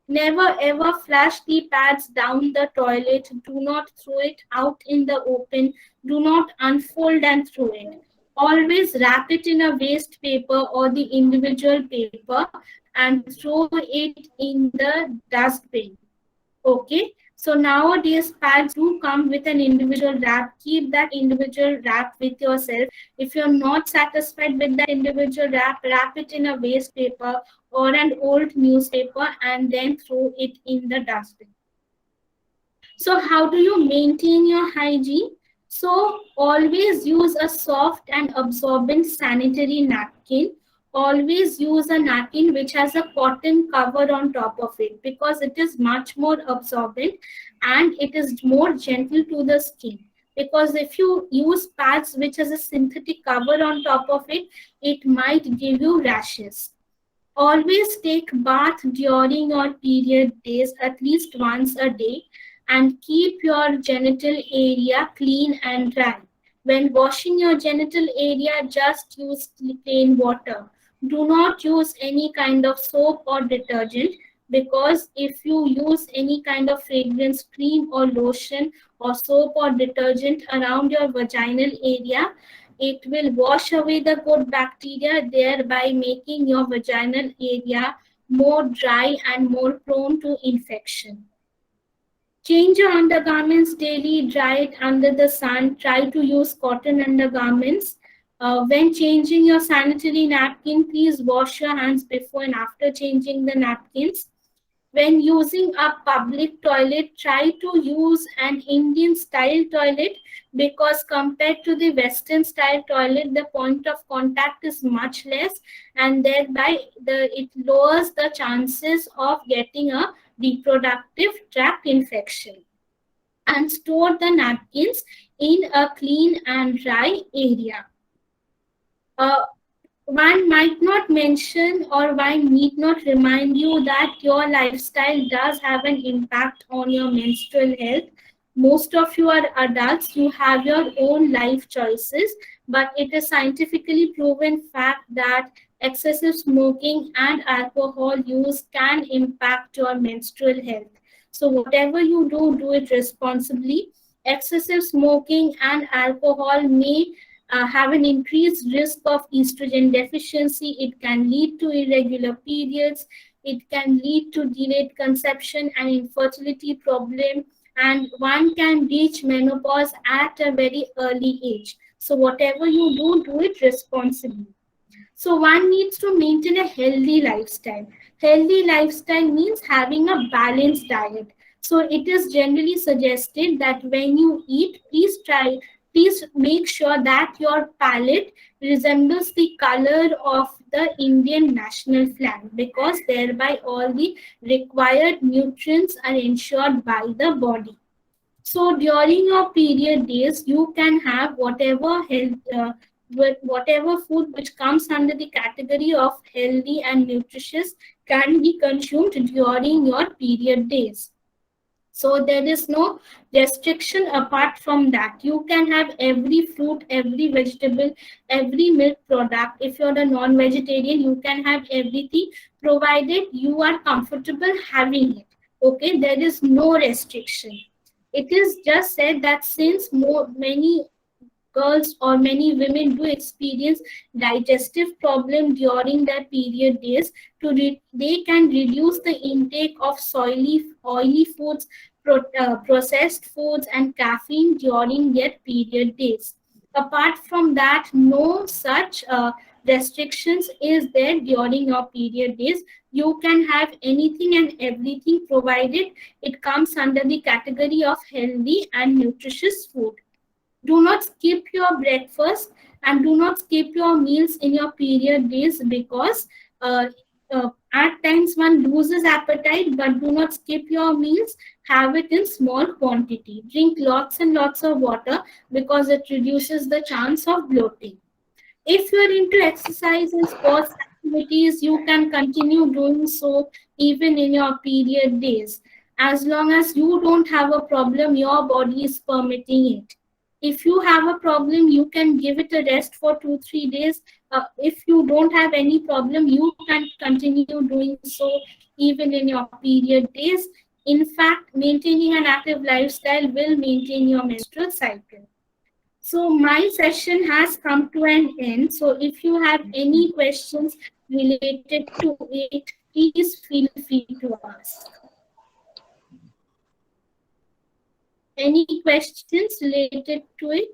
Never ever flush the pads down the toilet. Do not throw it out in the open. Do not unfold and throw it. Always wrap it in a waste paper or the individual paper and throw it in the dustbin. Okay, so nowadays pads do come with an individual wrap. Keep that individual wrap with yourself. If you're not satisfied with that individual wrap, wrap it in a waste paper or an old newspaper and then throw it in the dustbin. So how do you maintain your hygiene? So always use a soft and absorbent sanitary napkin. Always use a napkin which has a cotton cover on top of it, because it is much more absorbent and it is more gentle to the skin. Because if you use pads which has a synthetic cover on top of it, it might give you rashes. Always take bath during your period days at least once a day, and keep your genital area clean and dry. When washing your genital area, just use plain water. Do not use any kind of soap or detergent, because if you use any kind of fragrance cream or lotion or soap or detergent around your vaginal area, it will wash away the good bacteria, thereby making your vaginal area more dry and more prone to infection. Change your undergarments daily, dry it under the sun. Try to use cotton undergarments. When changing your sanitary napkin, please wash your hands before and after changing the napkins. When using a public toilet, try to use an Indian style toilet, because compared to the Western style toilet, the point of contact is much less, and thereby it lowers the chances of getting a reproductive tract infection. And store the napkins in a clean and dry area. Uh, One might not mention, or one need not remind you that your lifestyle does have an impact on your menstrual health. Most of you are adults, you have your own life choices, but it is scientifically proven fact that excessive smoking and alcohol use can impact your menstrual health. So whatever you do, do it responsibly. Excessive smoking and alcohol may have an increased risk of estrogen deficiency. It can lead to irregular periods. It can lead to delayed conception and infertility problem. And one can reach menopause at a very early age. So whatever you do, do it responsibly. So one needs to maintain a healthy lifestyle. Healthy lifestyle means having a balanced diet. So it is generally suggested that when you eat, please make sure that your palate resembles the color of the Indian national flag, because thereby all the required nutrients are ensured by the body. So during your period days, you can have whatever food which comes under the category of healthy and nutritious can be consumed during your period days. So there is no restriction apart from that. You can have every fruit, every vegetable, every milk product. If you're a non-vegetarian, you can have everything, provided you are comfortable having it. Okay, there is no restriction. It is just said that since many girls or many women do experience digestive problem during their period days, they can reduce the intake of oily foods, processed foods, and caffeine during their period days. Apart from that, no such restrictions is there during your period days. You can have anything and everything, provided it comes under the category of healthy and nutritious food. Do not skip your breakfast and do not skip your meals in your period days, because uh, at times one loses appetite, but do not skip your meals. Have it in small quantity. Drink lots and lots of water, because it reduces the chance of bloating. If you're into exercise and sports activities, you can continue doing so even in your period days. As long as you don't have a problem, your body is permitting it. If you have a problem, you can give it a rest for 2-3 days. If you don't have any problem, you can continue doing so even in your period days. In fact, maintaining an active lifestyle will maintain your menstrual cycle. So my session has come to an end. So if you have any questions related to it, please feel free to ask. Any questions related to it?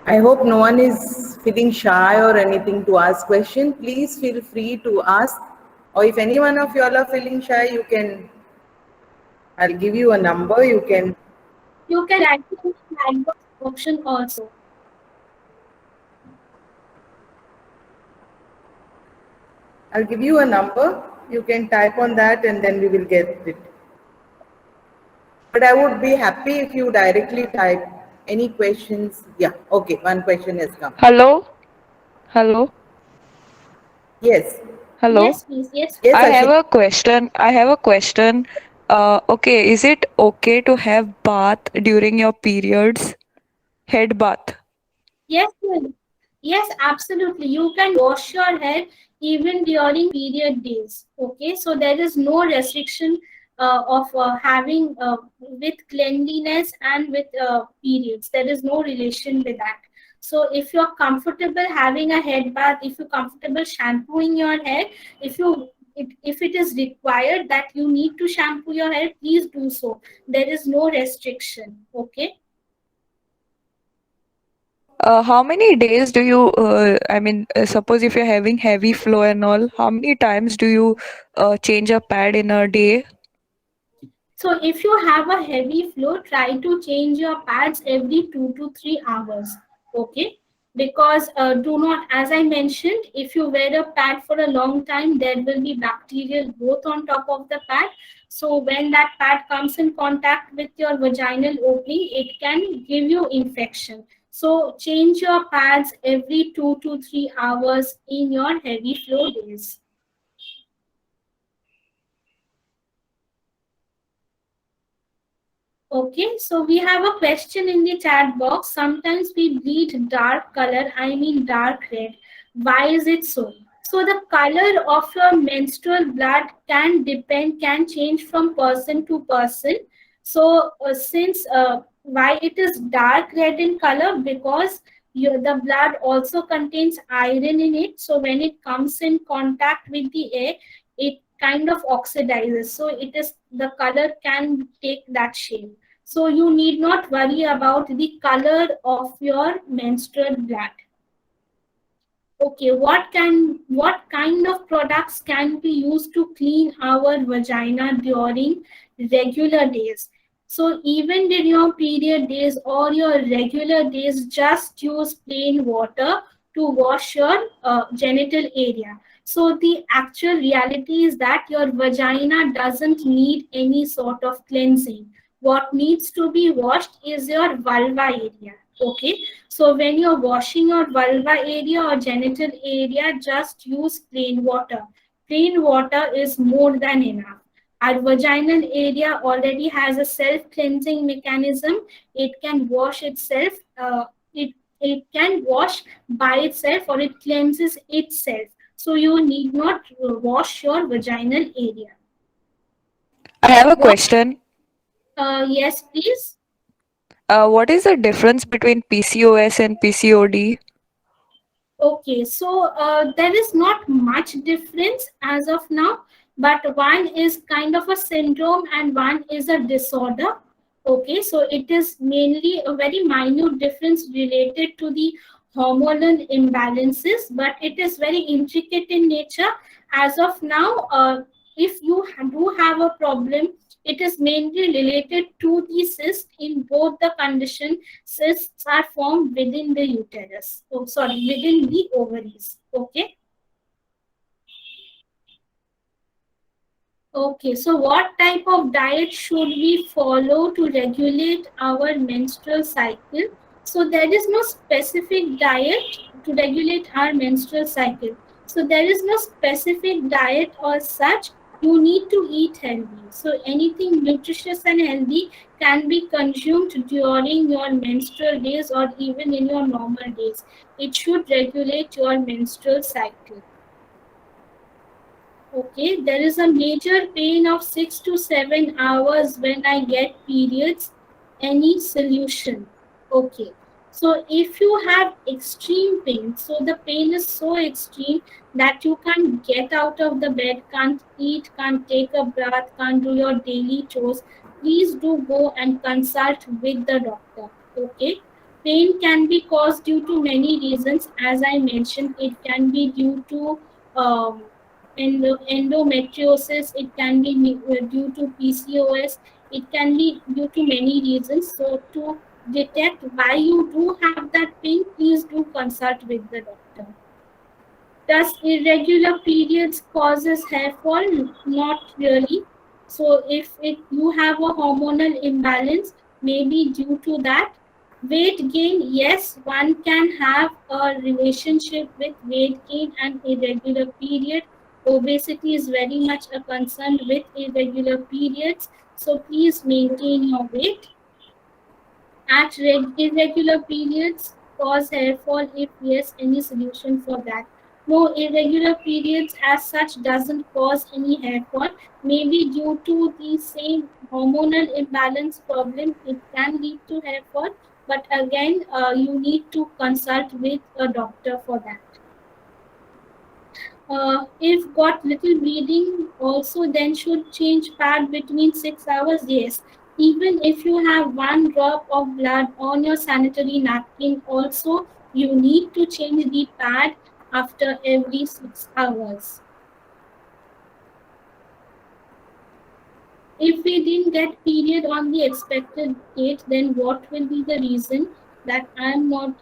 I hope no one is feeling shy or anything to ask question. Please feel free to ask. Or if any one of you all are feeling shy, you can, I'll give you a number. You can write it in the chat box option also. I'll give you a number. You can type on that and then we will get it. But I would be happy if you directly type any questions. Yeah, okay, one question has come. Hello? Hello? Yes. Hello? Yes, please. Yes. Yes, I have Ashik. a question. Okay, is it okay to have bath during your periods? Head bath. Yes, ma'am. Yes, absolutely. You can wash your hair even during period days. Okay, so there is no restriction of having with cleanliness and with periods. There is no relation with that. So if you're comfortable having a head bath, if you're comfortable shampooing your hair, if it is required that you need to shampoo your hair, please do so. There is no restriction. Okay. How many days do you, suppose if you're having heavy flow and all, how many times do you change a pad in a day? So if you have a heavy flow, try to change your pads every 2 to 3 hours. Okay. Because do not, as I mentioned, if you wear a pad for a long time, there will be bacterial growth on top of the pad. So when that pad comes in contact with your vaginal opening, it can give you infection. So change your pads every 2 to 3 hours in your heavy flow days. Okay, so we have a question in the chat box. Sometimes we bleed dark color, I mean dark red. Why is it so? So the color of your menstrual blood can change from person to person. So since why it is dark red in color? Because the blood also contains iron in it. So when it comes in contact with the air, it kind of oxidizes. So it is the color can take that shape. So you need not worry about the color of your menstrual blood. Okay, what kind of products can be used to clean our vagina during regular days? So even in your period days or your regular days, just use plain water to wash your genital area. So the actual reality is that your vagina doesn't need any sort of cleansing. What needs to be washed is your vulva area. Okay, so when you're washing your vulva area or genital area, just use plain water. Plain water is more than enough. Our vaginal area already has a self-cleansing mechanism. It can wash itself. It can wash by itself or it cleanses itself. So you need not wash your vaginal area. I have a What? question. Yes, please. What is the difference between PCOS and PCOD? Okay, so there is not much difference as of now, but one is kind of a syndrome and one is a disorder. Okay, so it is mainly a very minute difference related to the hormonal imbalances, but it is very intricate in nature. As of now, if you do have a problem, it is mainly related to the cyst. In both the condition, cysts are formed within the uterus. Oh, sorry, within the ovaries. Okay. Okay, so what type of diet should we follow to regulate our menstrual cycle? So there is no specific diet to regulate our menstrual cycle. So there is no specific diet or such. You need to eat healthy. So anything nutritious and healthy can be consumed during your menstrual days or even in your normal days. It should regulate your menstrual cycle. Okay, there is a major pain of 6 to 7 hours when I get periods. Any solution? Okay, so if you have extreme pain, so the pain is so extreme that you can't get out of the bed, can't eat, can't take a bath, can't do your daily chores, please do go and consult with the doctor. Okay, pain can be caused due to many reasons. As I mentioned, it can be due to endometriosis, it can be due to PCOS, it can be due to many reasons. So to detect why you do have that pain, please do consult with the doctor. Does irregular periods causes hair fall? Not really. So if you have a hormonal imbalance, maybe due to that. Weight gain, yes, one can have a relationship with weight gain and irregular period. Obesity is very much a concern with irregular periods. So please maintain your weight. At irregular periods, cause hair fall? If yes, any solution for that? No, irregular periods as such doesn't cause any hair fall. Maybe due to the same hormonal imbalance problem, it can lead to hair fall. But again, you need to consult with a doctor for that. If got little bleeding, also then should change pad between 6 hours. Yes, Even if you have one drop of blood on your sanitary napkin, also you need to change the pad after every 6 hours. If we didn't get period on the expected date, then what will be the reason that I'm not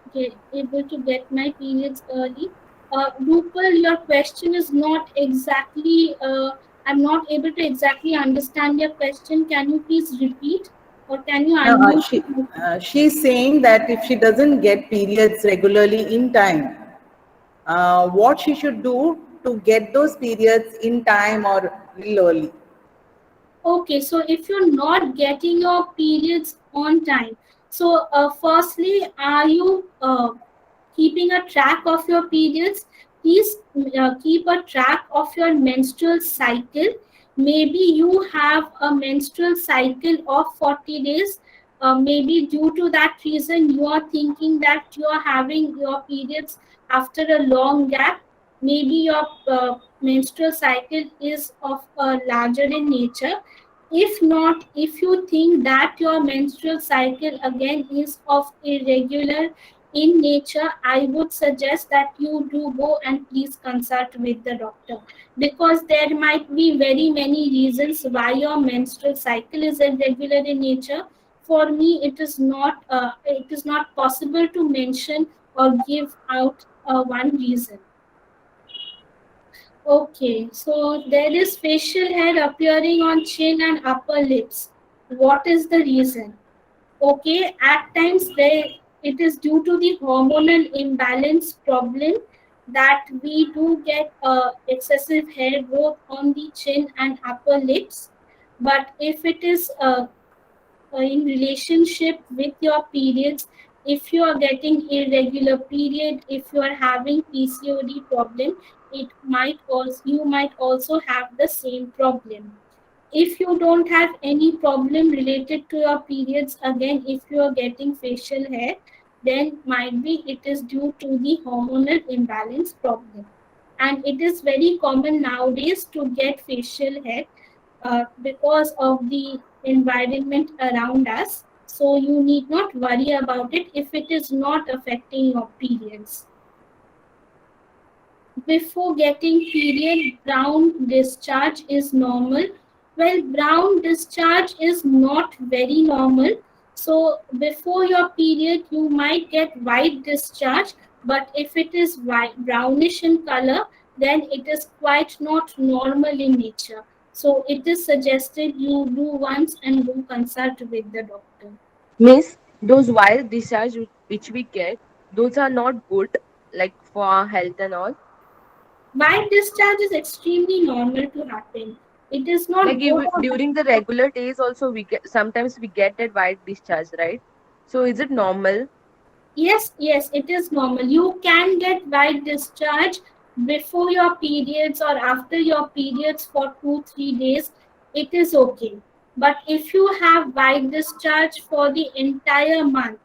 able to get my periods early? Rupal, your question is not exactly, I'm not able to exactly understand your question. Can you please repeat or can you No, unmute? she's saying that if she doesn't get periods regularly in time, what she should do to get those periods in time or real early. Okay, so if you're not getting your periods on time, so firstly, are you keeping a track of your periods? Please keep a track of your menstrual cycle. Maybe you have a menstrual cycle of 40 days. Maybe due to that reason, you are thinking that you are having your periods after a long gap. Maybe your menstrual cycle is of larger in nature. If not, if you think that your menstrual cycle again is of irregular in nature, I would suggest that you do go and please consult with the doctor, because there might be very many reasons why your menstrual cycle is irregular in nature. For me, it is not possible to mention or give out one reason. Okay, so there is facial hair appearing on chin and upper lips. What is the reason? Okay, at times it is due to the hormonal imbalance problem that we do get excessive hair growth on the chin and upper lips. But if it is in relationship with your periods, if you are getting irregular period, if you are having PCOD problem, it might also you might also have the same problem. If you don't have any problem related to your periods, again, if you are getting facial hair, then might be it is due to the hormonal imbalance problem. And it is very common nowadays to get facial hair because of the environment around us. So you need not worry about it if it is not affecting your periods. Before getting period, brown discharge is normal. Well, brown discharge is not very normal. So before your period, you might get white discharge, but if it is white, brownish in color, then it is quite not normal in nature. So it is suggested you do once and do consult with the doctor. Miss, those wild discharge which we get, those are not good, like for our health and all. White discharge is extremely normal to happen. It is not Like good even or during the regular days also we get sometimes we get that white discharge, right? So is it normal? yes, yes, it is normal. You can get white discharge before your periods or after your periods for 2 3 days. It is okay. But if you have white discharge for the entire month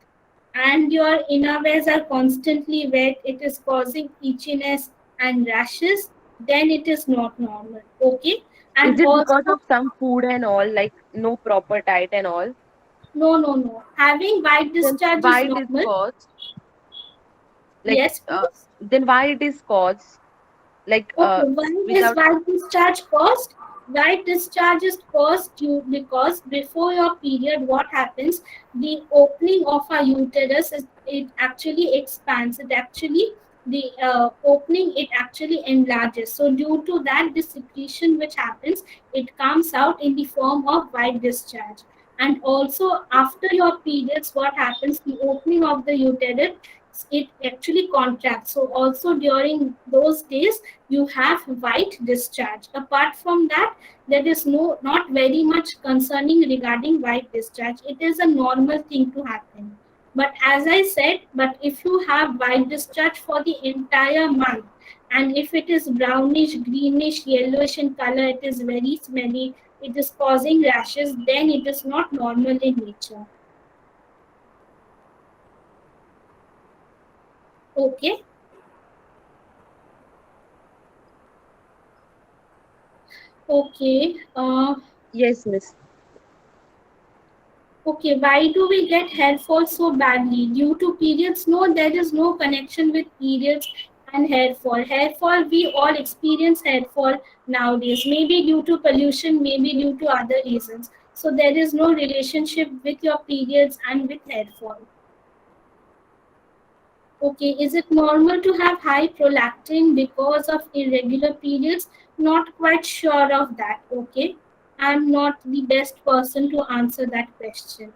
and your innerwears are constantly wet, it is causing itchiness and rashes, then it is not normal. Okay. Is And it because also, of some food and all, like no proper diet and all? no, no, no. Having white Then discharge is why it is normal. caused? Like Yes, please. then why it is caused? Like Okay, why is without white discharge caused? White discharge is caused due because before your period, what happens? The opening of our uterus is it actually expands. It actually the opening it actually enlarges. So due to that, the secretion which happens, it comes out in the form of white discharge. And also after your periods, what happens? The opening of the uterus it actually contracts. So also during those days you have white discharge. Apart from that, there is not very much concerning regarding white discharge. It is a normal thing to happen. But as I said, but if you have white discharge for the entire month, and if it is brownish, greenish, yellowish in color, it is very smelly, it is causing rashes, then it is not normal in nature. Okay. Okay. yes, miss. Okay, why do we get hair fall so badly? Due to periods? No, there is no connection with periods and hair fall. Hair fall, we all experience hair fall nowadays. Maybe due to pollution, maybe due to other reasons. So there is no relationship with your periods and with hair fall. Okay, is it normal to have high prolactin because of irregular periods? Not quite sure of that. Okay, I'm not the best person to answer that question.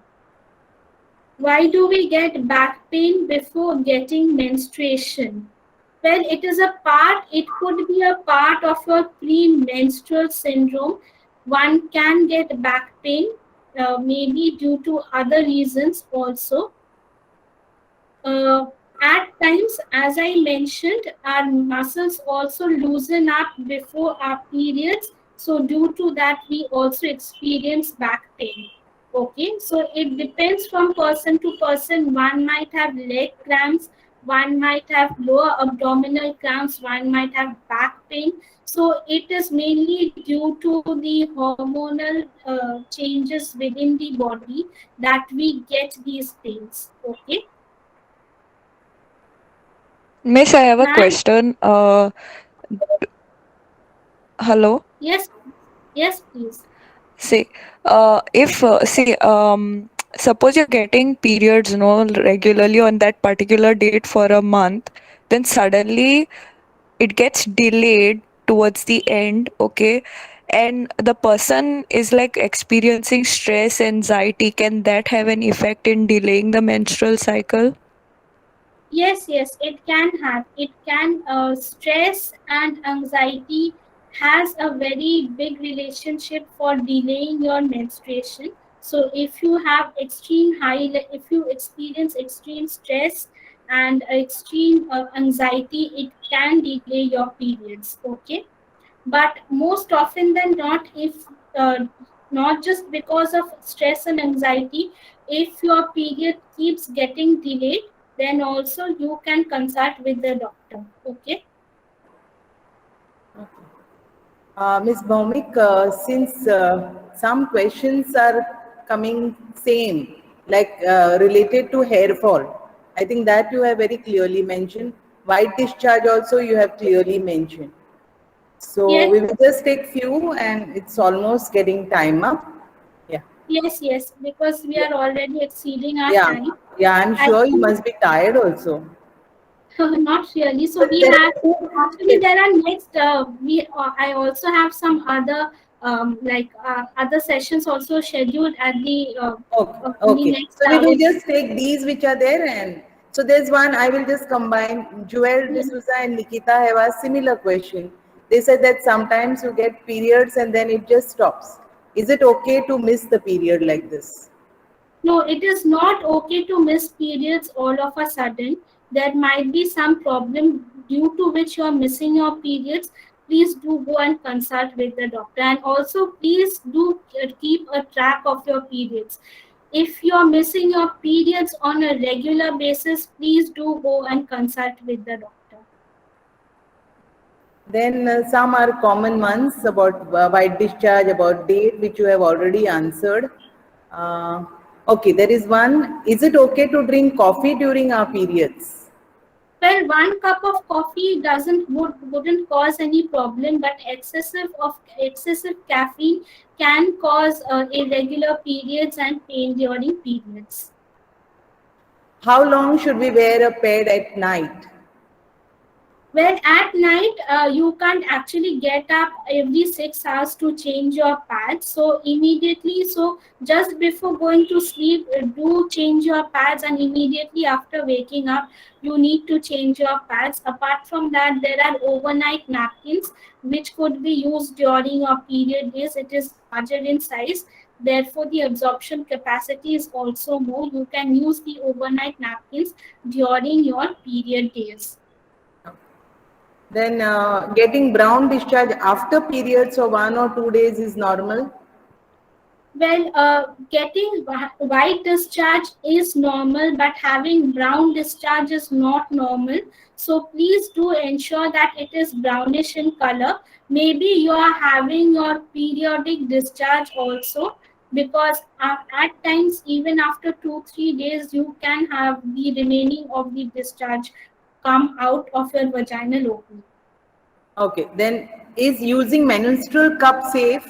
Why do we get back pain before getting menstruation? Well, it could be a part of your premenstrual syndrome. One can get back pain, maybe due to other reasons also. Uh, at times, as I mentioned, our muscles also loosen up before our periods. So, due to that, we also experience back pain. Okay, so it depends from person to person. One might have leg cramps, one might have lower abdominal cramps, one might have back pain. So, it is mainly due to the hormonal changes within the body that we get these pains. Okay. Miss, I have a Ma'am, question. Hello. yes, yes, please. See, if see, suppose you're getting periods, regularly on that particular date for a month, then suddenly it gets delayed towards the end, okay, and the person is like experiencing stress, anxiety. Can that have an effect in delaying the menstrual cycle? Yes, yes, it can have. It can, stress and anxiety has a very big relationship for delaying your menstruation. So if you have if you experience extreme stress and extreme anxiety, it can delay your periods. Okay. But most often than not, if not just because of stress and anxiety, if your period keeps getting delayed, then also you can consult with the doctor. Okay. Ms. Bhaumik, since some questions are coming same, like related to hair fall, I think that you have very clearly mentioned. White discharge also you have clearly mentioned. So Yes, we will just take few and it's almost getting time up. Yeah. yes, because we Yeah. are already exceeding our Yeah. time. Yeah, I'm I sure you think must be tired also. not really. So But we there have, are two actually tips. there are next I also have some other other sessions also scheduled at the Okay, in the okay. next So we hour. will just take these which are there, and so there's one I will just combine. Joel Yeah. D'Souza and Nikita have a similar question. They said that sometimes you get periods and then it just stops. Is it okay to miss the period like this? No, it is not okay to miss periods all of a sudden. There might be some problem due to which you are missing your periods. Please do go and consult with the doctor. And also, please do keep a track of your periods. If you are missing your periods on a regular basis, please do go and consult with the doctor. Then some are common ones about white discharge, about date, which you have already answered. Okay, there is one. Is it okay to drink coffee during our periods? Well, one cup of coffee wouldn't cause any problem, but excessive caffeine can cause irregular periods and pain during periods. How long should we wear a pad at night? Well, at night, you can't actually get up every 6 hours to change your pads. So immediately, so just before going to sleep, do change your pads, and immediately after waking up, you need to change your pads. Apart from that, there are overnight napkins which could be used during your period days. It is larger in size. Therefore, the absorption capacity is also more. You can use the overnight napkins during your period days. Then getting brown discharge after periods of 1 or 2 days is normal. Well, getting white discharge is normal, but having brown discharge is not normal. So please do ensure that it is brownish in color. Maybe you are having your periodic discharge also, because at times even after 2-3 days you can have the remaining of the discharge come out of your vaginal opening. Okay, then is using menstrual cup safe?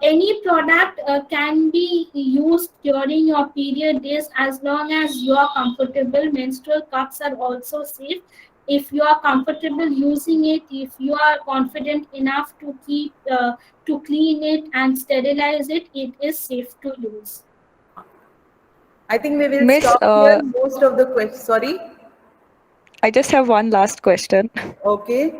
Any product can be used during your period days as long as you are comfortable. Menstrual cups are also safe. If you are comfortable using it, if you are confident enough to keep to clean it and sterilize it, it is safe to use. I think we will Miss, stop here. Most of the questions. Sorry. I just have one last question. Okay.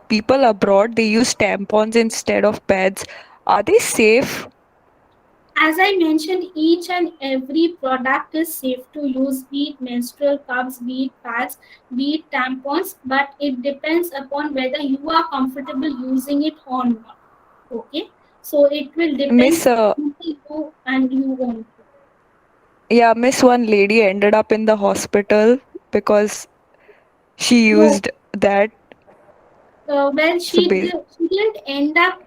People abroad, they use tampons instead of pads. Are they safe? As I mentioned, each and every product is safe to use, be it menstrual cups, be it pads, be it tampons, but it depends upon whether you are comfortable using it or not. Okay, so it will depend Miss, on you and you only. yeah, Miss, one lady ended up in the hospital because she No, used that. well, So, she didn't end up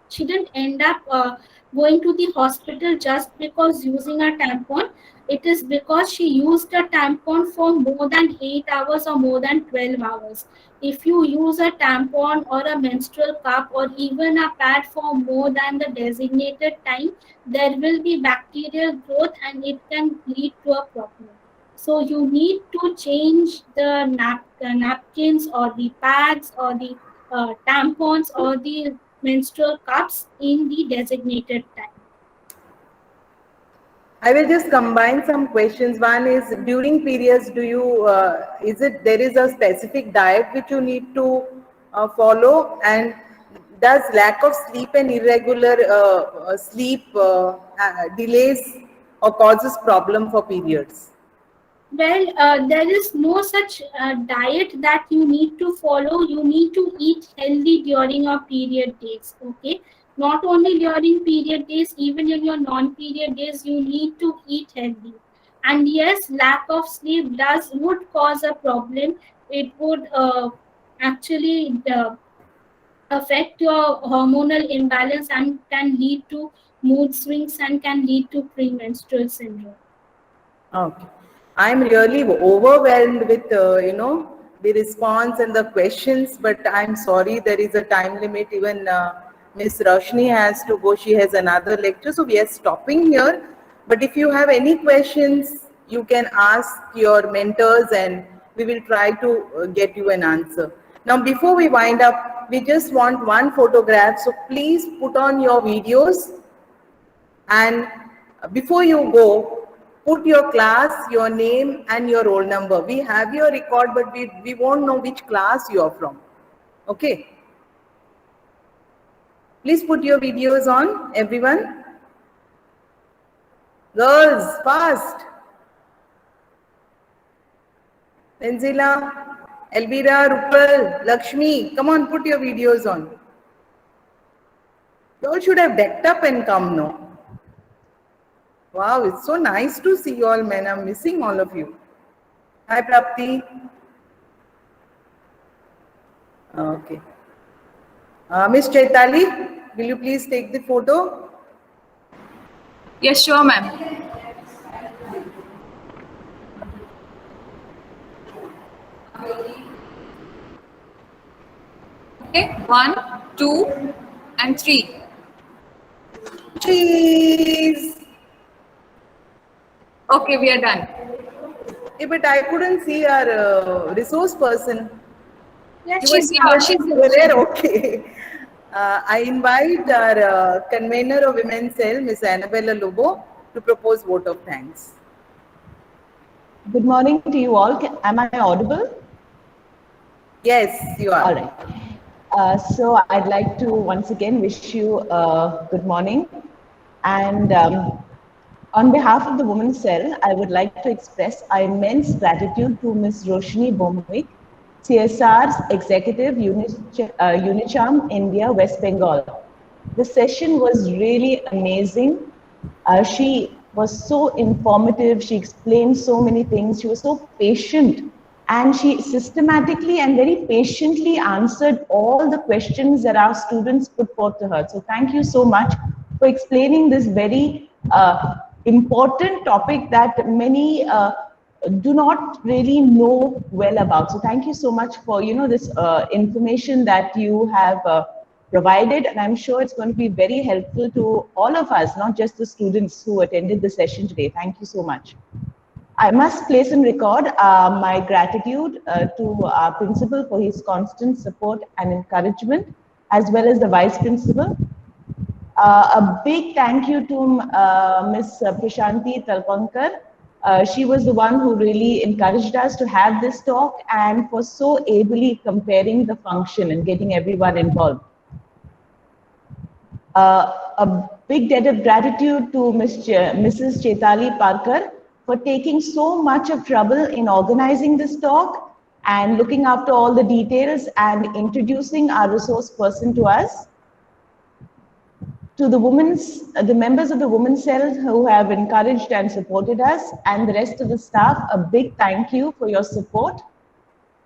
she didn't end up going to the hospital just because using a tampon. It is because she used a tampon for more than 8 hours or more than 12 hours. If you use a tampon or a menstrual cup or even a pad for more than the designated time, there will be bacterial growth and it can lead to a problem. So you need to change the napkins or the pads or the tampons or the menstrual cups in the designated time. I will just combine some questions. One is during periods, do you, is it, there is a specific diet which you need to follow, and does lack of sleep and irregular sleep delays or causes problem for periods? Well, there is no such diet that you need to follow. You need to eat healthy during your period days. Okay, not only during period days, even in your non-period days, you need to eat healthy. And yes, lack of sleep does would cause a problem. It would actually affect your hormonal imbalance and can lead to mood swings and can lead to premenstrual syndrome. Okay. I'm really overwhelmed with, the response and the questions, but I'm sorry, there is a time limit. Even Miss Roshni has to go. She has another lecture. So we are stopping here. But if you have any questions, you can ask your mentors and we will try to get you an answer. Now, before we wind up, we just want one photograph. So please put on your videos, and before you go, put your class, your name and your roll number. We have your record, but we won't know which class you are from. Okay. Please put your videos on, everyone. Girls, fast. Tenzila, Elvira, Rupal, Lakshmi, come on, put your videos on. You all should have decked up and come, no? Wow, it's so nice to see you all, men. I'm missing all of you. Hi, Prapti. Okay. Miss Chaitali, will you please take the photo? Yes, sure, ma'am. Okay, 1, 2, and 3. Cheese. Okay, we are done. Yeah, but I couldn't see our resource person. Yes, You were She's here. She's you here. were there, okay. I invite our convener of Women's Cell, Miss Annabella Lobo, to propose vote of thanks. Good morning to you all. Am I audible? Yes, you are. All right. So I'd like to once again wish you good morning. And on behalf of the Women's Cell, I would like to express our immense gratitude to Ms. Roshni Bomwik, CSR's Executive Unicharm India, West Bengal. The session was really amazing. She was so informative. She explained so many things. She was so patient And she systematically and very patiently answered all the questions that our students put forth to her. So thank you so much for explaining this very important topic that many do not really know well about. So thank you so much for this information that you have provided, and I'm sure it's going to be very helpful to all of us, not just the students who attended the session today. Thank you so much. I must place and record my gratitude to our principal for his constant support and encouragement, as well as the vice principal. A big thank you to Ms. Prashanti Talpankar. She was the one who really encouraged us to have this talk and for so ably comparing the function and getting everyone involved. A big debt of gratitude to Mrs. Chetali Parkar for taking so much of trouble in organizing this talk and looking after all the details and introducing our resource person to us. To the members of the Women's Cell who have encouraged and supported us, and the rest of the staff, a big thank you for your support.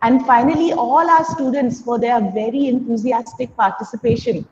And finally, all our students for their very enthusiastic participation.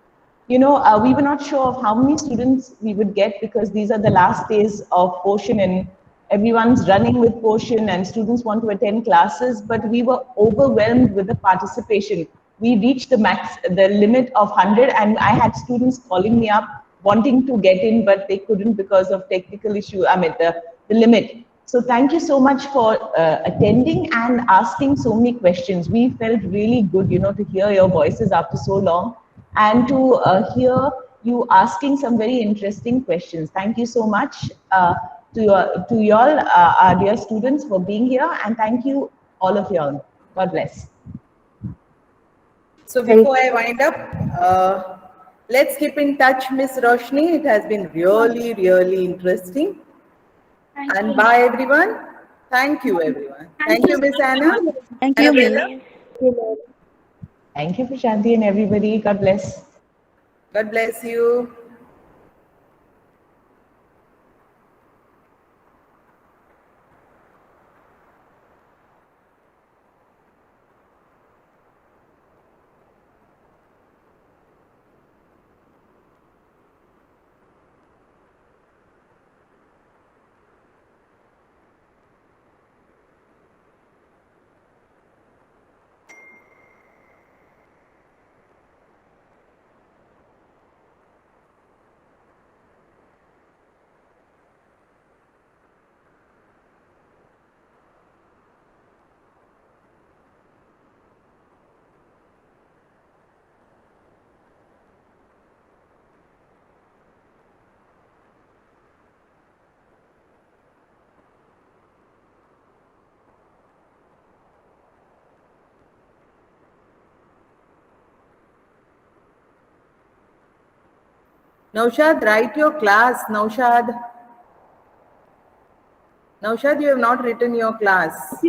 We were not sure of how many students we would get because these are the last days of portion and everyone's running with portion and students want to attend classes, but we were overwhelmed with the participation. We reached the limit of 100, and I had students calling me up wanting to get in, but they couldn't because of technical issue, the limit. So thank you so much for attending and asking so many questions. We felt really good, to hear your voices after so long and to hear you asking some very interesting questions. Thank you so much to you all, our dear students, for being here, and thank you all of you all. God bless. So before I wind up, let's keep in touch, Miss Roshni. It has been really, really interesting. And bye, everyone. Thank you, everyone. Thank you, Miss Anna. Thank you, Miss. Thank you, Prashanti and everybody. God bless. God bless you. Naushad, write your class. Naushad, you have not written your class.